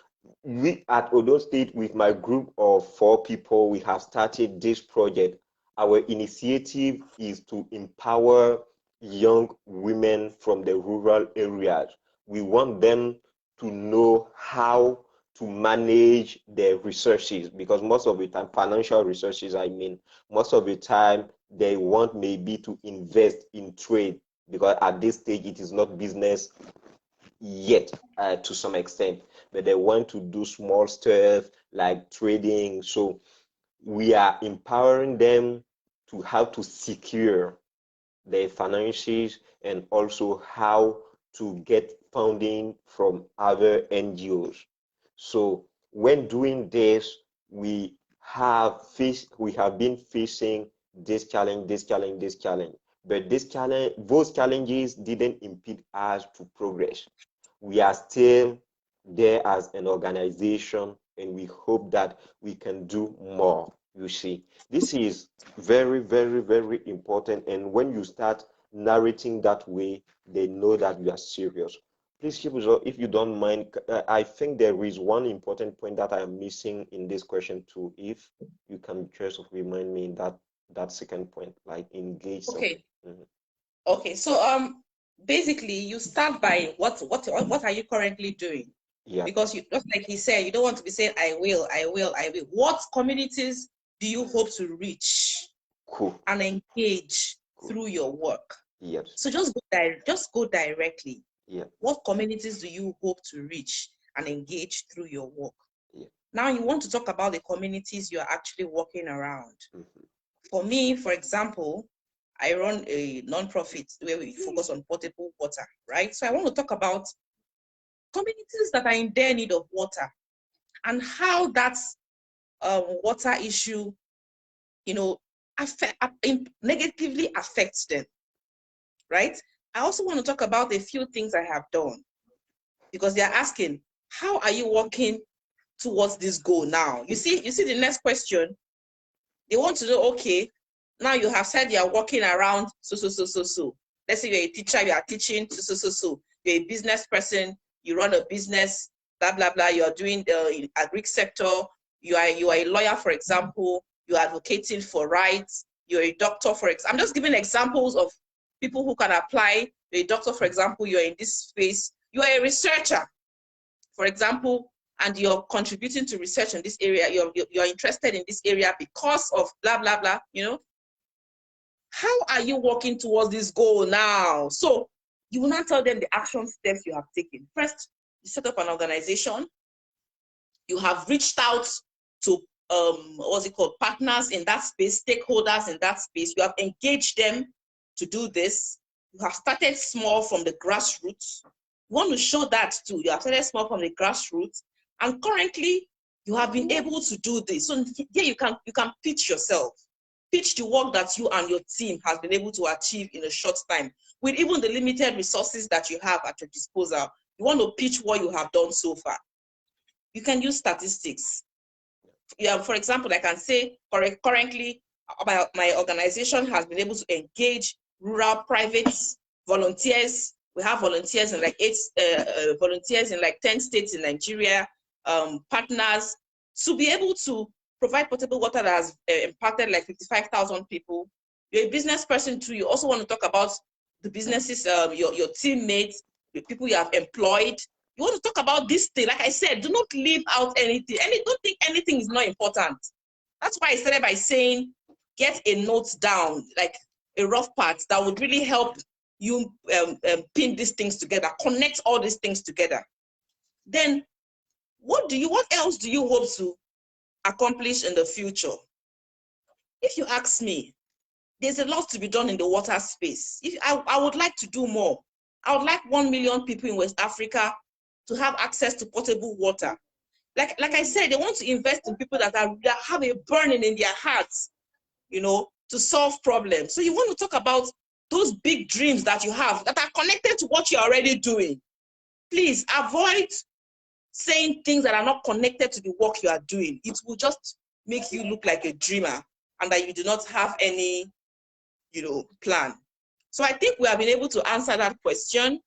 we at Ondo State, with my group of 4 people, we have started this project. Our initiative is to empower young women from the rural areas. We want them to know how to manage their resources, because most of the time, financial resources, I mean, most of the time they want maybe to invest in trade, because at this stage it is not business yet, to some extent, but they want to do small stuff like trading. So we are empowering them to how to secure their finances and also how to get funding from other NGOs. So when doing this, we have been facing this challenge, this challenge, this challenge. But those challenges didn't impede us to progress. We are still there as an organization, and we hope that we can do more. You see, this is very, very, very important. And when you start narrating that way, they know that you are serious. Please, Chibuzo, if you don't mind, I think there is one important point that I am missing in this question too. If you can just remind me that second point, like engage. Okay. Okay. So basically you start by what are you currently doing? Yeah. Because you, just like he said, you don't want to be saying I will. What communities do you hope to reach and engage through your work? Yes. So just go directly. Yeah. What communities do you hope to reach and engage through your work? Yeah. Now you want to talk about the communities you are actually working around. For me, for example, I run a non-profit where we focus on potable water, right? So I want to talk about communities that are in their need of water and how that water issue, negatively affects them, right? I also want to talk about a few things I have done because they're asking, how are you working towards this goal now? You see the next question. They want to know, okay, now you have said you're working around so. Let's say you're a teacher, you are teaching so. You're a business person, you run a business, blah, blah, blah. You're doing the agri sector. You are a lawyer, for example. You're advocating for rights. You're a doctor, for example. I'm just giving examples of people who can apply. You're a doctor, for example. You're in this space. You're a researcher, for example, and you're contributing to research in this area. You're interested in this area because of blah, blah, blah, How are you working towards this goal now? So you will not tell them the action steps you have taken. First, you set up an organization. You have reached out to partners in that space, stakeholders in that space. You have engaged them to do this. You have started small from the grassroots. You want to show that too. You have started small from the grassroots, and currently you have been able to do this. So here you can pitch yourself. Pitch the work that you and your team has been able to achieve in a short time with even the limited resources that you have at your disposal. You want to pitch what you have done so far. You can use statistics. For example, I can say currently my organization has been able to engage rural private volunteers. We have volunteers in like 8 volunteers in like 10 states in Nigeria, partners, to be able to provide potable water that has impacted like 55,000 people. You're a business person too. You also want to talk about the businesses, your teammates, the people you have employed. You want to talk about this thing. Like I said, do not leave out anything. Don't think anything is not important. That's why I started by saying, get a note down, like a rough part that would really help you pin these things together, connect all these things together. Then what else do you hope to accomplish in the future? If you ask me, there's a lot to be done in the water space. I would like to do more. I would like 1 million people in West Africa to have access to potable water. Like I said, they want to invest in people that have a burning in their hearts, to solve problems. So you want to talk about those big dreams that you have that are connected to what you're already doing. Please avoid saying things that are not connected to the work you are doing. It will just make you look like a dreamer and that you do not have any, plan. So I think we have been able to answer that question.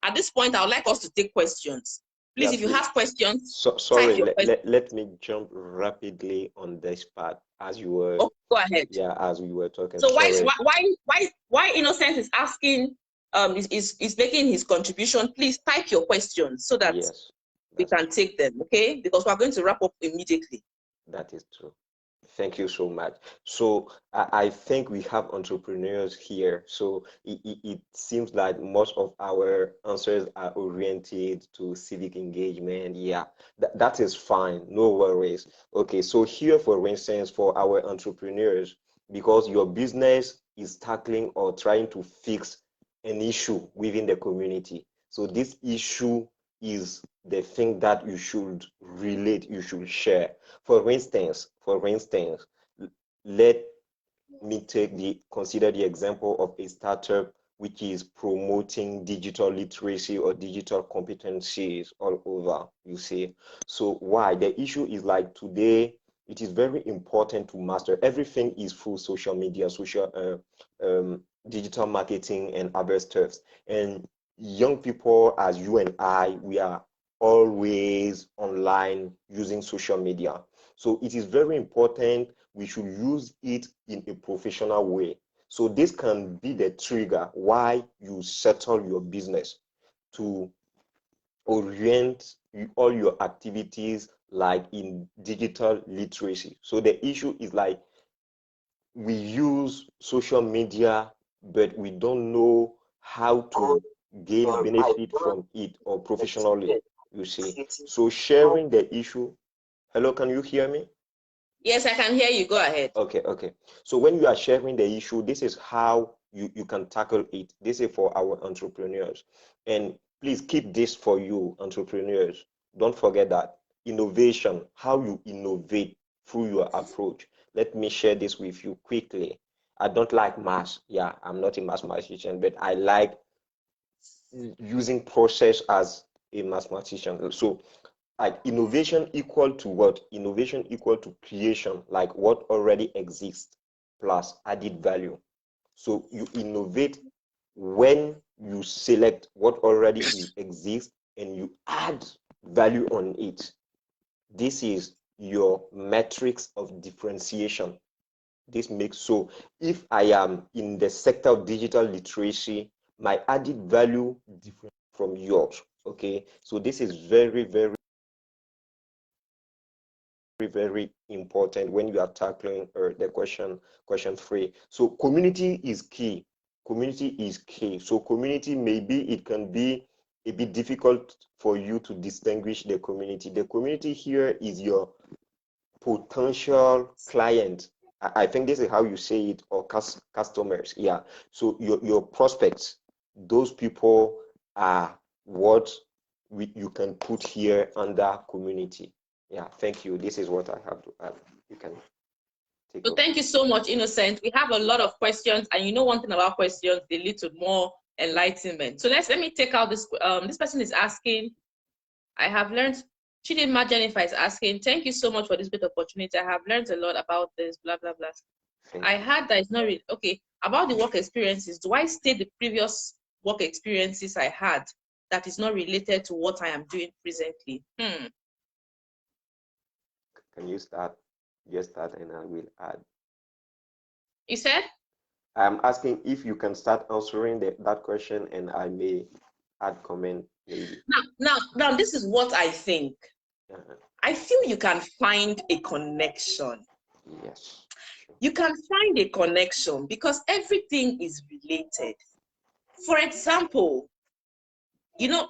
At this point, I would like us to take questions. Please, if you have questions, sorry, let me jump rapidly on this part as you were. Oh, go ahead. Yeah, as we were talking. So why Innocent is asking, is making his contribution? Please type your questions so that we can take them, okay? Because we're going to wrap up immediately. That is true. Thank you so much. So I think we have entrepreneurs here. So it seems like most of our answers are oriented to civic engagement. Yeah, that is fine. No worries. Okay, so here, for instance, for our entrepreneurs, because your business is tackling or trying to fix an issue within the community. So this issue is the thing that you should relate, you should share. For instance, let me consider the example of a startup which is promoting digital literacy or digital competencies all over, you see. So why? The issue is like today, it is very important to master. Everything is through social media, digital marketing and other stuffs. And young people as you and I, we are always online using social media. So it is very important we should use it in a professional way. So this can be the trigger why you settle your business to orient all your activities like in digital literacy. So the issue is like we use social media, but we don't know how to gain benefit from it or professionally, you see. So sharing the issue. Hello, can you hear me? Yes, I can hear you. Go ahead. Okay. So when you are sharing the issue, this is how you can tackle it. This is for our entrepreneurs. And please keep this for you, entrepreneurs. Don't forget that innovation, how you innovate through your approach. Let me share this with you quickly. I don't like math. Yeah, I'm not a mathematician, but I like using process as a mathematician. So like innovation equal to what? Innovation equal to creation, like what already exists plus added value. So you innovate when you select what already exists and you add value on it. This is your metrics of differentiation. This makes so if I am in the sector of digital literacy, my added value different from yours. Okay, so this is very, very very important when you are tackling the question 3. So community is key. Community is key. So community, maybe it can be a bit difficult for you to distinguish the community. The community here is your potential client. I think this is how you say it, or customers. Yeah. So your prospects, those people are what you can put here under community. Yeah, thank you. This is what I have to add. You can take So over. thank you so much, Innocent. We have a lot of questions, and you know one thing about questions, they lead to more enlightenment. So let me take out this. This person is asking, I have learned, Chidinma Jennifer is asking, thank you so much for this great opportunity. I have learned a lot about this, blah, blah, blah. I heard that it's not really, okay, about the work experiences. Do I state the previous work experiences I had that is not related to what I am doing presently? Can you start? Just start and I will add. You said? I'm asking if you can start answering that question and I may add comment maybe. Now, this is what I think. Uh-huh. I feel you can find a connection. Yes. Sure. You can find a connection because everything is related. For example, you know,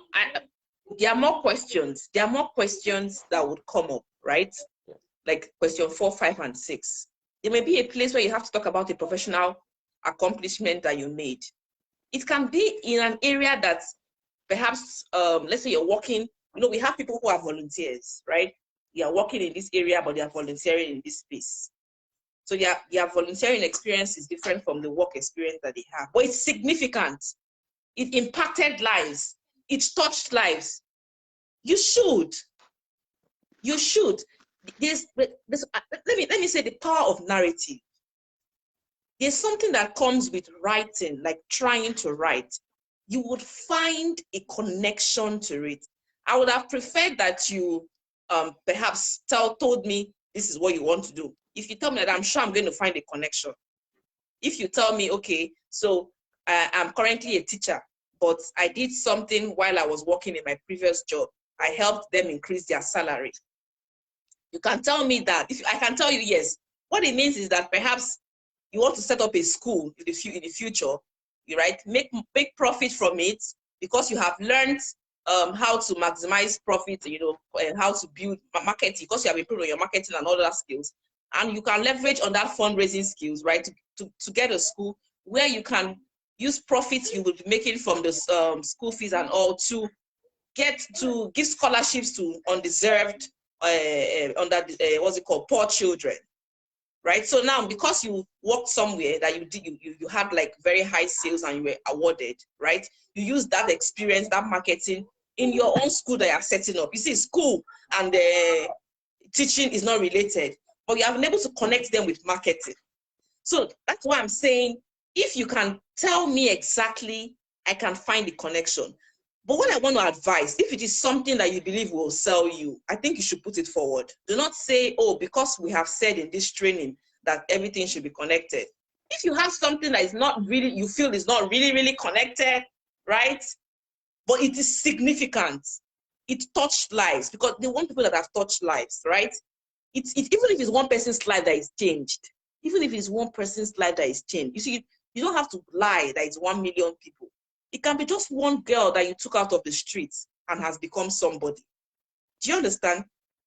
there are more questions. There are more questions that would come up, right? Yeah. Like question 4, 5, and 6. There may be a place where you have to talk about a professional accomplishment that you made. It can be in an area that perhaps, let's say you're working, we have people who are volunteers, right? They are working in this area, but they are volunteering in this space. So their volunteering experience is different from the work experience that they have. But it's significant. It impacted lives. It touched lives. You should. Let me say the power of narrative. There's something that comes with writing, like trying to write. You would find a connection to it. I would have preferred that you perhaps told me this is what you want to do. If you tell me that, I'm sure I'm going to find a connection. If you tell me, okay, so I'm currently a teacher, but I did something while I was working in my previous job. I helped them increase their salary. You can tell me that. If I can tell you, yes, What it means is that perhaps you want to set up a school in the future, right? Make profit from it because you have learned how to maximize profit, and how to build marketing, because you have improved on your marketing and other skills. And you can leverage on that fundraising skills, right, to get a school where you can use profits you will be making from the school fees and all to give scholarships to undeserved, poor children, right? So now, because you worked somewhere that you had like very high sales and you were awarded, right? You use that experience, that marketing in your own school that you're setting up. You see, school and teaching is not related, but you have been able to connect them with marketing. So that's why I'm saying, if you can tell me exactly, I can find the connection. But what I want to advise, if it is something that you believe will sell you, I think you should put it forward. Do not say, oh, because we have said in this training that everything should be connected. If you have something that is not really, you feel is not really, really connected, right? But it is significant. It touched lives, because they want people that have touched lives, right? It's even if it's one person's life that is changed, even if it's one person's life that is changed, you see, you don't have to lie that it's 1 million people. It can be just one girl that you took out of the streets and has become somebody. Do you understand?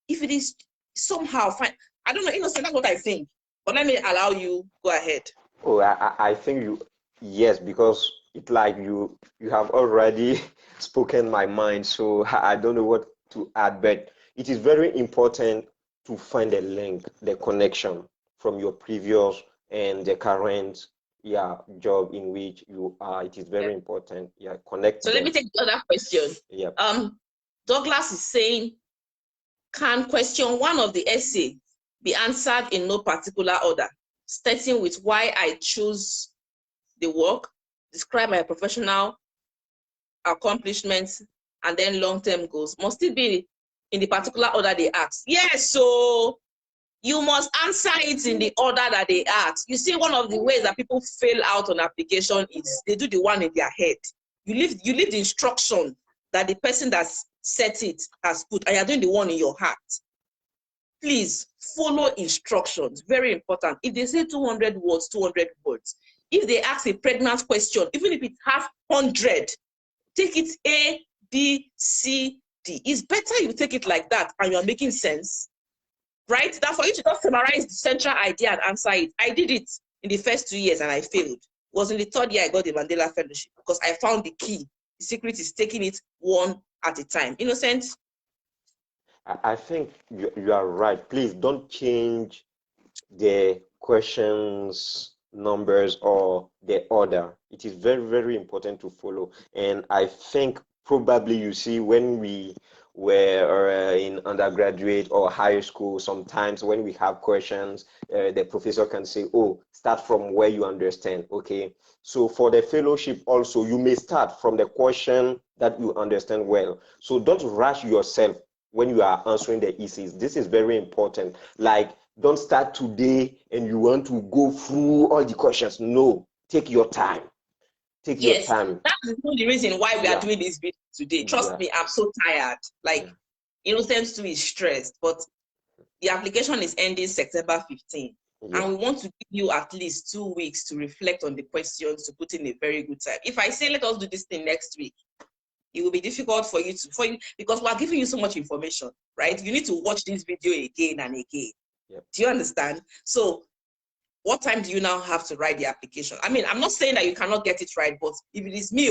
If it is somehow fine, I don't know, innocent, that's what I think. But let me allow you go ahead. Oh, I think yes, because it's like you have already spoken my mind, so I don't know what to add, but it is very important to find a link, the connection from your previous and the current job in which you are. It is very important. Yeah, connect So them. let me take the other question. Yeah. Douglas is saying, can question 1 of the essay be answered in no particular order, starting with why I choose the work, describe my professional accomplishments, and then long-term goals? Must it be in the particular order they ask? Yes, so you must answer it in the order that they ask. You see, one of the ways that people fail out on application is they do the one in their head. You leave the instruction that the person that set it has put, and you're doing the one in your heart. Please follow instructions, very important. If they say 200 words, 200 words. If they ask a pregnant question, even if it has 100, take it A, B, C, D. It's better you take it like that and you're making sense, right? That for you to just summarize the central idea and answer it. I did it in the first 2 years and I failed. It was in the 3rd year I got the Mandela Fellowship because I found the key. The secret is taking it one at a time. Innocent? I think you are right. Please don't change the questions, numbers, or the order. It is very, very important to follow. And I think probably you see when we were in undergraduate or high school, sometimes when we have questions, the professor can say, oh, start from where you understand. Okay. So for the fellowship also, you may start from the question that you understand well. So don't rush yourself when you are answering the essays. This is very important. Like, don't start today and you want to go through all the questions. No, take your time. Take your time. That's the reason why we are doing this video today. Trust me, I'm so tired. Like, Innocence too is stressed, but the application is ending September 15. And we want to give you at least 2 weeks to reflect on the questions, to put in a very good time. If I say, let us do this thing next week, it will be difficult for you because we're giving you so much information, right? You need to watch this video again and again. Do you understand? So what time do you now have to write the application? I mean, I'm not saying that you cannot get it right, but if it is me,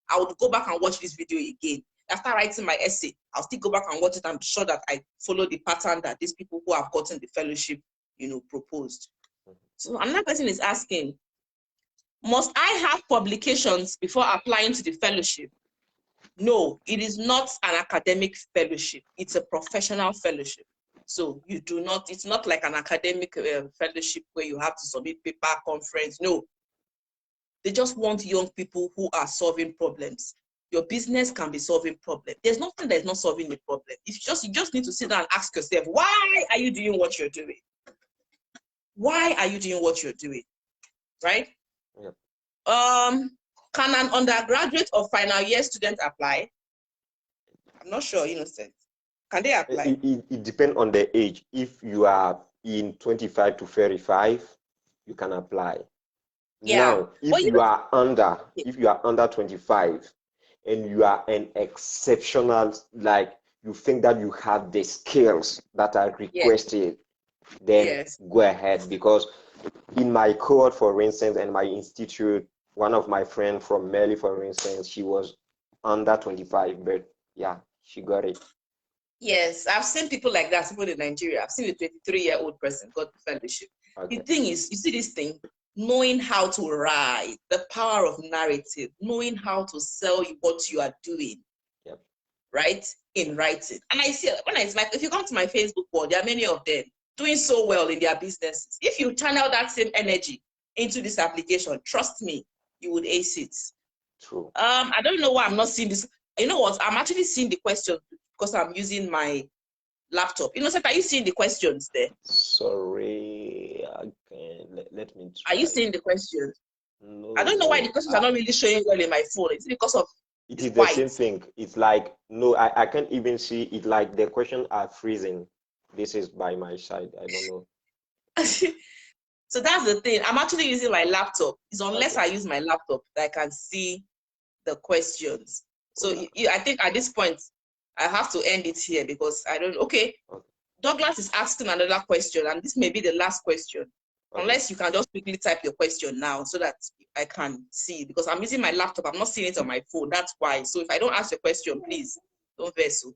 I would go back and watch this video again. After writing my essay, I'll still go back and watch it and be sure that I follow the pattern that these people who have gotten the fellowship, proposed. So another person is asking, must I have publications before applying to the fellowship? No, it is not an academic fellowship. It's a professional fellowship. So you do not, it's not like an academic fellowship where you have to submit paper, conference. No, they just want young people who are solving problems. Your business can be solving problems. There's nothing that is not solving the problem. You just need to sit down and ask yourself, why are you doing what you're doing? Why are you doing what you're doing? Right? Can an undergraduate or final year student apply? I'm not sure, Innocent. Can they apply? It depends on the age. If you are in 25 to 35, you can apply. Yeah. Now, But you know, if you are under 25 and you are an exceptional, like you think that you have the skills that are yes, requested, then yes. go ahead. Because in my cohort, for instance, and my institute, one of my friends from Mali, for instance, she was under 25, but yeah, she got it. Yes, I've seen people like that, people in Nigeria. I've seen a 23-year-old person got the fellowship. The Okay. thing is, you see this thing, knowing how to write, the power of narrative, knowing how to sell what you are doing, Yep. right, in writing. And I see, when it's like, if you come to my Facebook board, there are many of them doing so well in their businesses. If you channel that same energy into this application, trust me, you would ace it. True. I don't know why I'm not seeing this. You know what? I'm actually seeing the question because I'm using my laptop. Innocent, are you seeing the questions there? Sorry. Okay. Let me Are you try. seeing the questions? I No, don't know why the no. questions are not really showing well in my phone. Is it because of It it's is the white? same thing. It's like, no, I can't even see it. Like the question are freezing. This is by my side. I don't know. So that's the thing. I'm actually using my laptop. It's unless Okay. I use my laptop that I can see the questions. Oh, So yeah. I think at this point, I have to end it here because I don't. Okay, Okay. Douglas is asking another question, and this may be the last question. Okay. Unless you can just quickly type your question now so that I can see, because I'm using my laptop. I'm not seeing it on my phone. That's why. So if I don't ask your question, please don't vessel.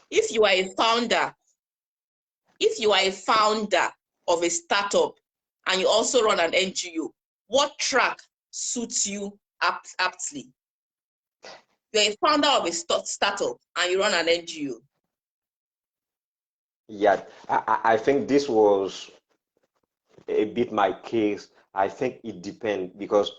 If you are a founder, if you are a founder of a startup and you also run an NGO, what track suits you aptly? You're a founder of a startup and you run an NGO. Yeah, I think this was a bit my case. I think it depends because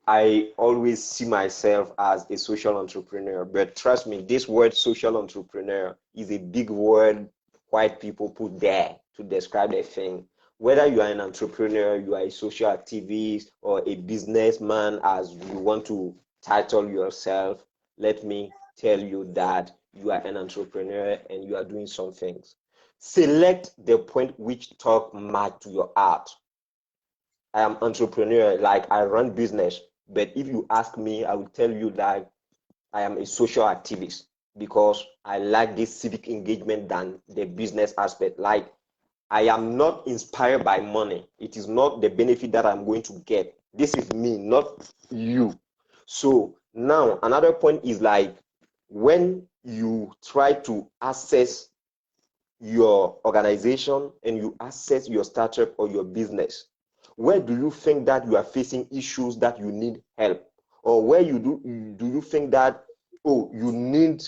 I always see myself as a social entrepreneur. But trust me, this word social entrepreneur is a big word white people put there to describe a thing. Whether you are an entrepreneur, you are a social activist, or a businessman, as you want to title yourself, let me tell you that you are an entrepreneur and you are doing some things. Select the point which talk match to your art. I am entrepreneur, like I run business. But if you ask me, I will tell you that I am a social activist because I like this civic engagement than the business aspect. Like I am not inspired by money. It is not the benefit that I'm going to get. This is me, not you. So now another point is like when you try to access your organization and you assess your startup or your business, where do you think that you are facing issues that you need help, or where do you think that, oh, you need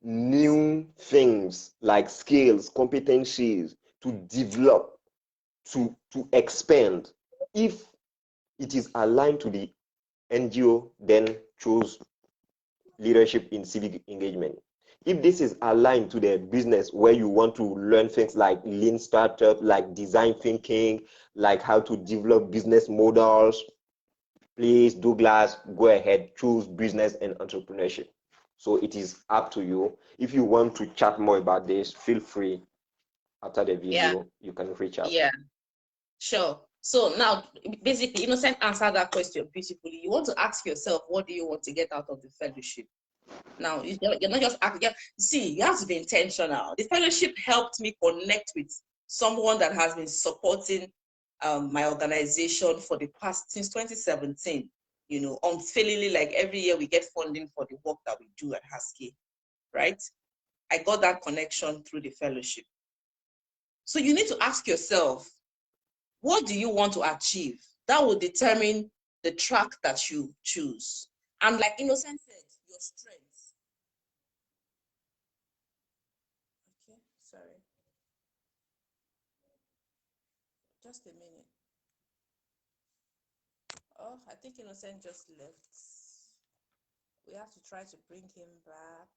new things like skills, competencies to develop, to expand? If it is aligned to the NGO, then choose leadership in civic engagement. If this is aligned to the business where you want to learn things like lean startup, like design thinking, like how to develop business models, please, Douglas, go ahead, choose business and entrepreneurship. So it is up to you. If you want to chat more about this, feel free. After the Yeah, video, you can reach out. yeah, sure. So now, basically, Innocent answered that question beautifully. You want to ask yourself, what do you want to get out of the fellowship? Now, you're not just asking. See, you have to be intentional. The fellowship helped me connect with someone that has been supporting my organization for the past, since 2017. You know, unfailingly, like every year we get funding for the work that we do at Husky, right? I got that connection through the fellowship. So you need to ask yourself, what do you want to achieve? That will determine the track that you choose. And like Innocent said, your strengths. Okay, sorry. Just a minute. Oh, I think Innocent just left. We have to try to bring him back.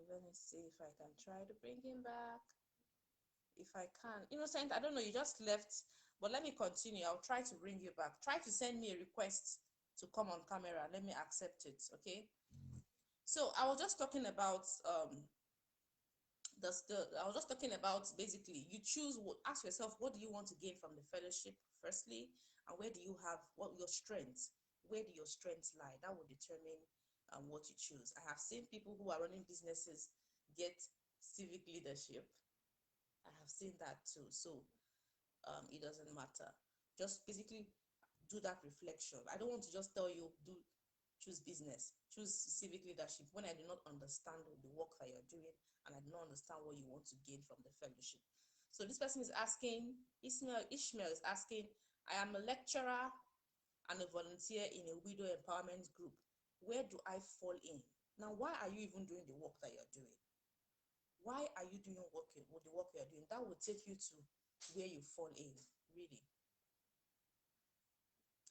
Let me see if I can try to bring him back. If I can. Innocent, I don't know, you just left, but let me continue. I'll try to bring you back. Try to send me a request to come on camera. Let me accept it, okay? So I was just talking about I was just talking about, basically you choose what, ask yourself, what do you want to gain from the fellowship firstly, and where do you have, what your strengths, where do your strengths lie? That will determine what you choose. I have seen people who are running businesses get civic leadership. I have seen that too. So it doesn't matter. Just basically do that reflection. I don't want to just tell you, choose business, choose civic leadership, when I do not understand the work that you're doing and I do not understand what you want to gain from the fellowship. So this person is asking, Ishmael is asking, I am a lecturer and a volunteer in a widow empowerment group. Where do I fall in? Now, why are you even doing the work that you're doing? Why are you doing the work you're doing? That will take you to where you fall in, really.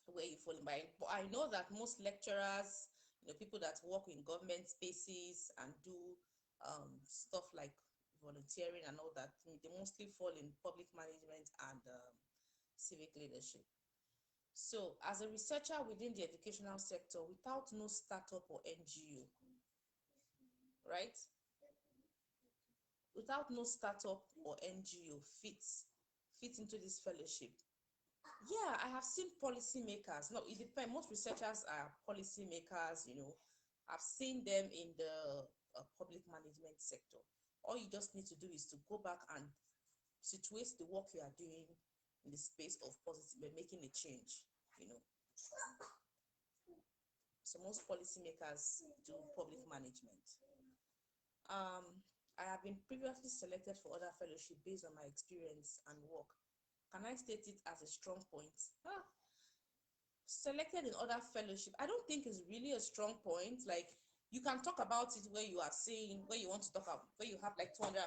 Where you fall in. But I know that most lecturers, people that work in government spaces and do stuff like volunteering and all that, they mostly fall in public management and civic leadership. So as a researcher within the educational sector, without no startup or NGO, right? Without no startup or NGO fits into this fellowship. Yeah, I have seen policymakers. No, it depends. Most researchers are policymakers, I've seen them in the public management sector. All you just need to do is to go back and situate the work you are doing in the space of positive, making a change, So most policymakers do public management. I have been previously selected for other fellowship based on my experience and work. Can I state it as a strong point? Selected in other fellowship, I don't think is really a strong point. Like, you can talk about it where you are saying, where you want to talk about, where you have like 250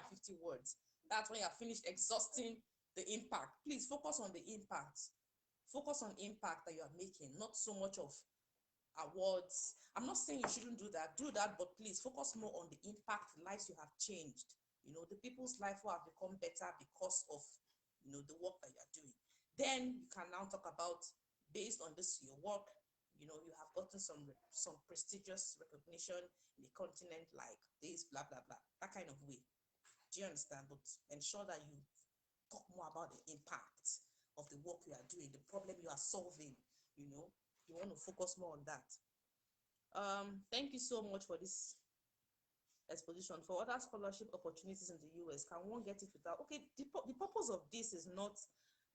words. That's when you have finished exhausting the impact. Please focus on the impact. Focus on impact that you are making, not so much of awards. I'm not saying you shouldn't do that, but please focus more on the impact, the lives you have changed, the people's life who have become better because of, the work that you are doing. Then you can now talk about, based on this, your work, you have gotten some prestigious recognition in the continent, like this, blah, blah, blah, that kind of way. Do you understand? But ensure that you talk more about the impact of the work you are doing, the problem you are solving, you want to focus more on that. Thank you so much for this exposition. For other scholarship opportunities in the US, can one get it without? Okay, the purpose of this is not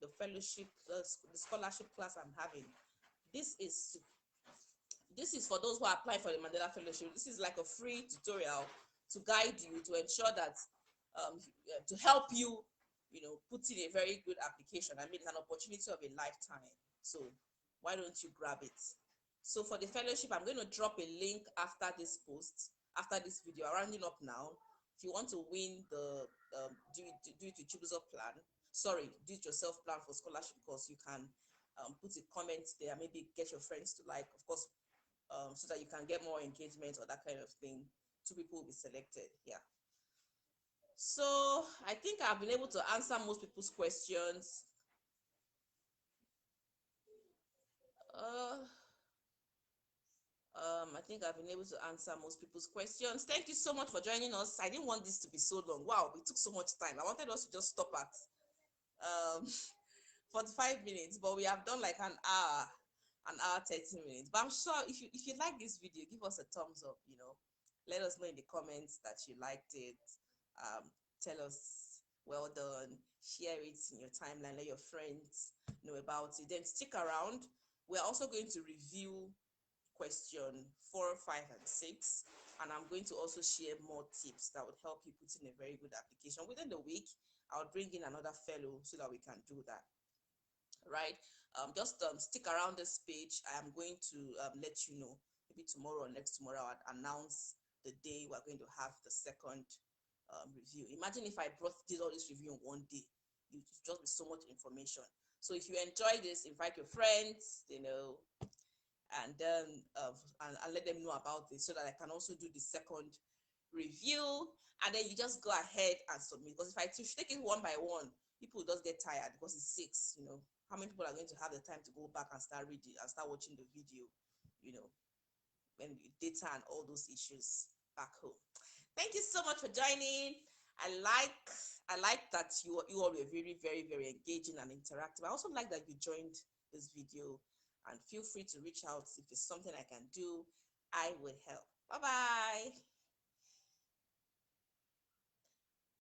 the fellowship, the scholarship class I'm having. This is for those who apply for the Mandela Fellowship. This is like a free tutorial to guide you, to ensure that, to help you, put in a very good application. I mean, it's an opportunity of a lifetime. So why don't you grab it? So for the fellowship, I'm going to drop a link after this post, after this video. I'm rounding up now. If you want to win the do it to Chibuzo plan, do it yourself plan for scholarship course, you can put a comment there, maybe get your friends to like, of course, so that you can get more engagement or that kind of thing. 2 people will be selected. Yeah. So I think I've been able to answer most people's questions. I think I've been able to answer most people's questions. Thank you so much for joining us. I didn't want this to be so long. Wow, we took so much time. I wanted us to just stop at 45 minutes, but we have done like an hour 30 minutes. But I'm sure if you like this video, give us a thumbs up. Let us know in the comments that you liked it. Tell us well done. Share it in your timeline. Let your friends know about it. Then stick around. We're also going to review question 4, 5, and 6, and I'm going to also share more tips that would help you put in a very good application. Within the week, I'll bring in another fellow so that we can do that. Right? Just stick around this page. I am going to let you know, maybe tomorrow or next tomorrow, I'll announce the day we're going to have the second review. Imagine if I did all this review in one day. It would just be so much information. So if you enjoy this, invite your friends, and then and let them know about this so that I can also do the second review. And then you just go ahead and submit, because if I take it one by one, people will just get tired because it's 6. How many people are going to have the time to go back and start reading and start watching the video, when data and all those issues back home. Thank you so much for joining. I like that you all were very, very, very engaging and interactive. I also like that you joined this video, and feel free to reach out if it's something I can do. I will help. Bye-bye.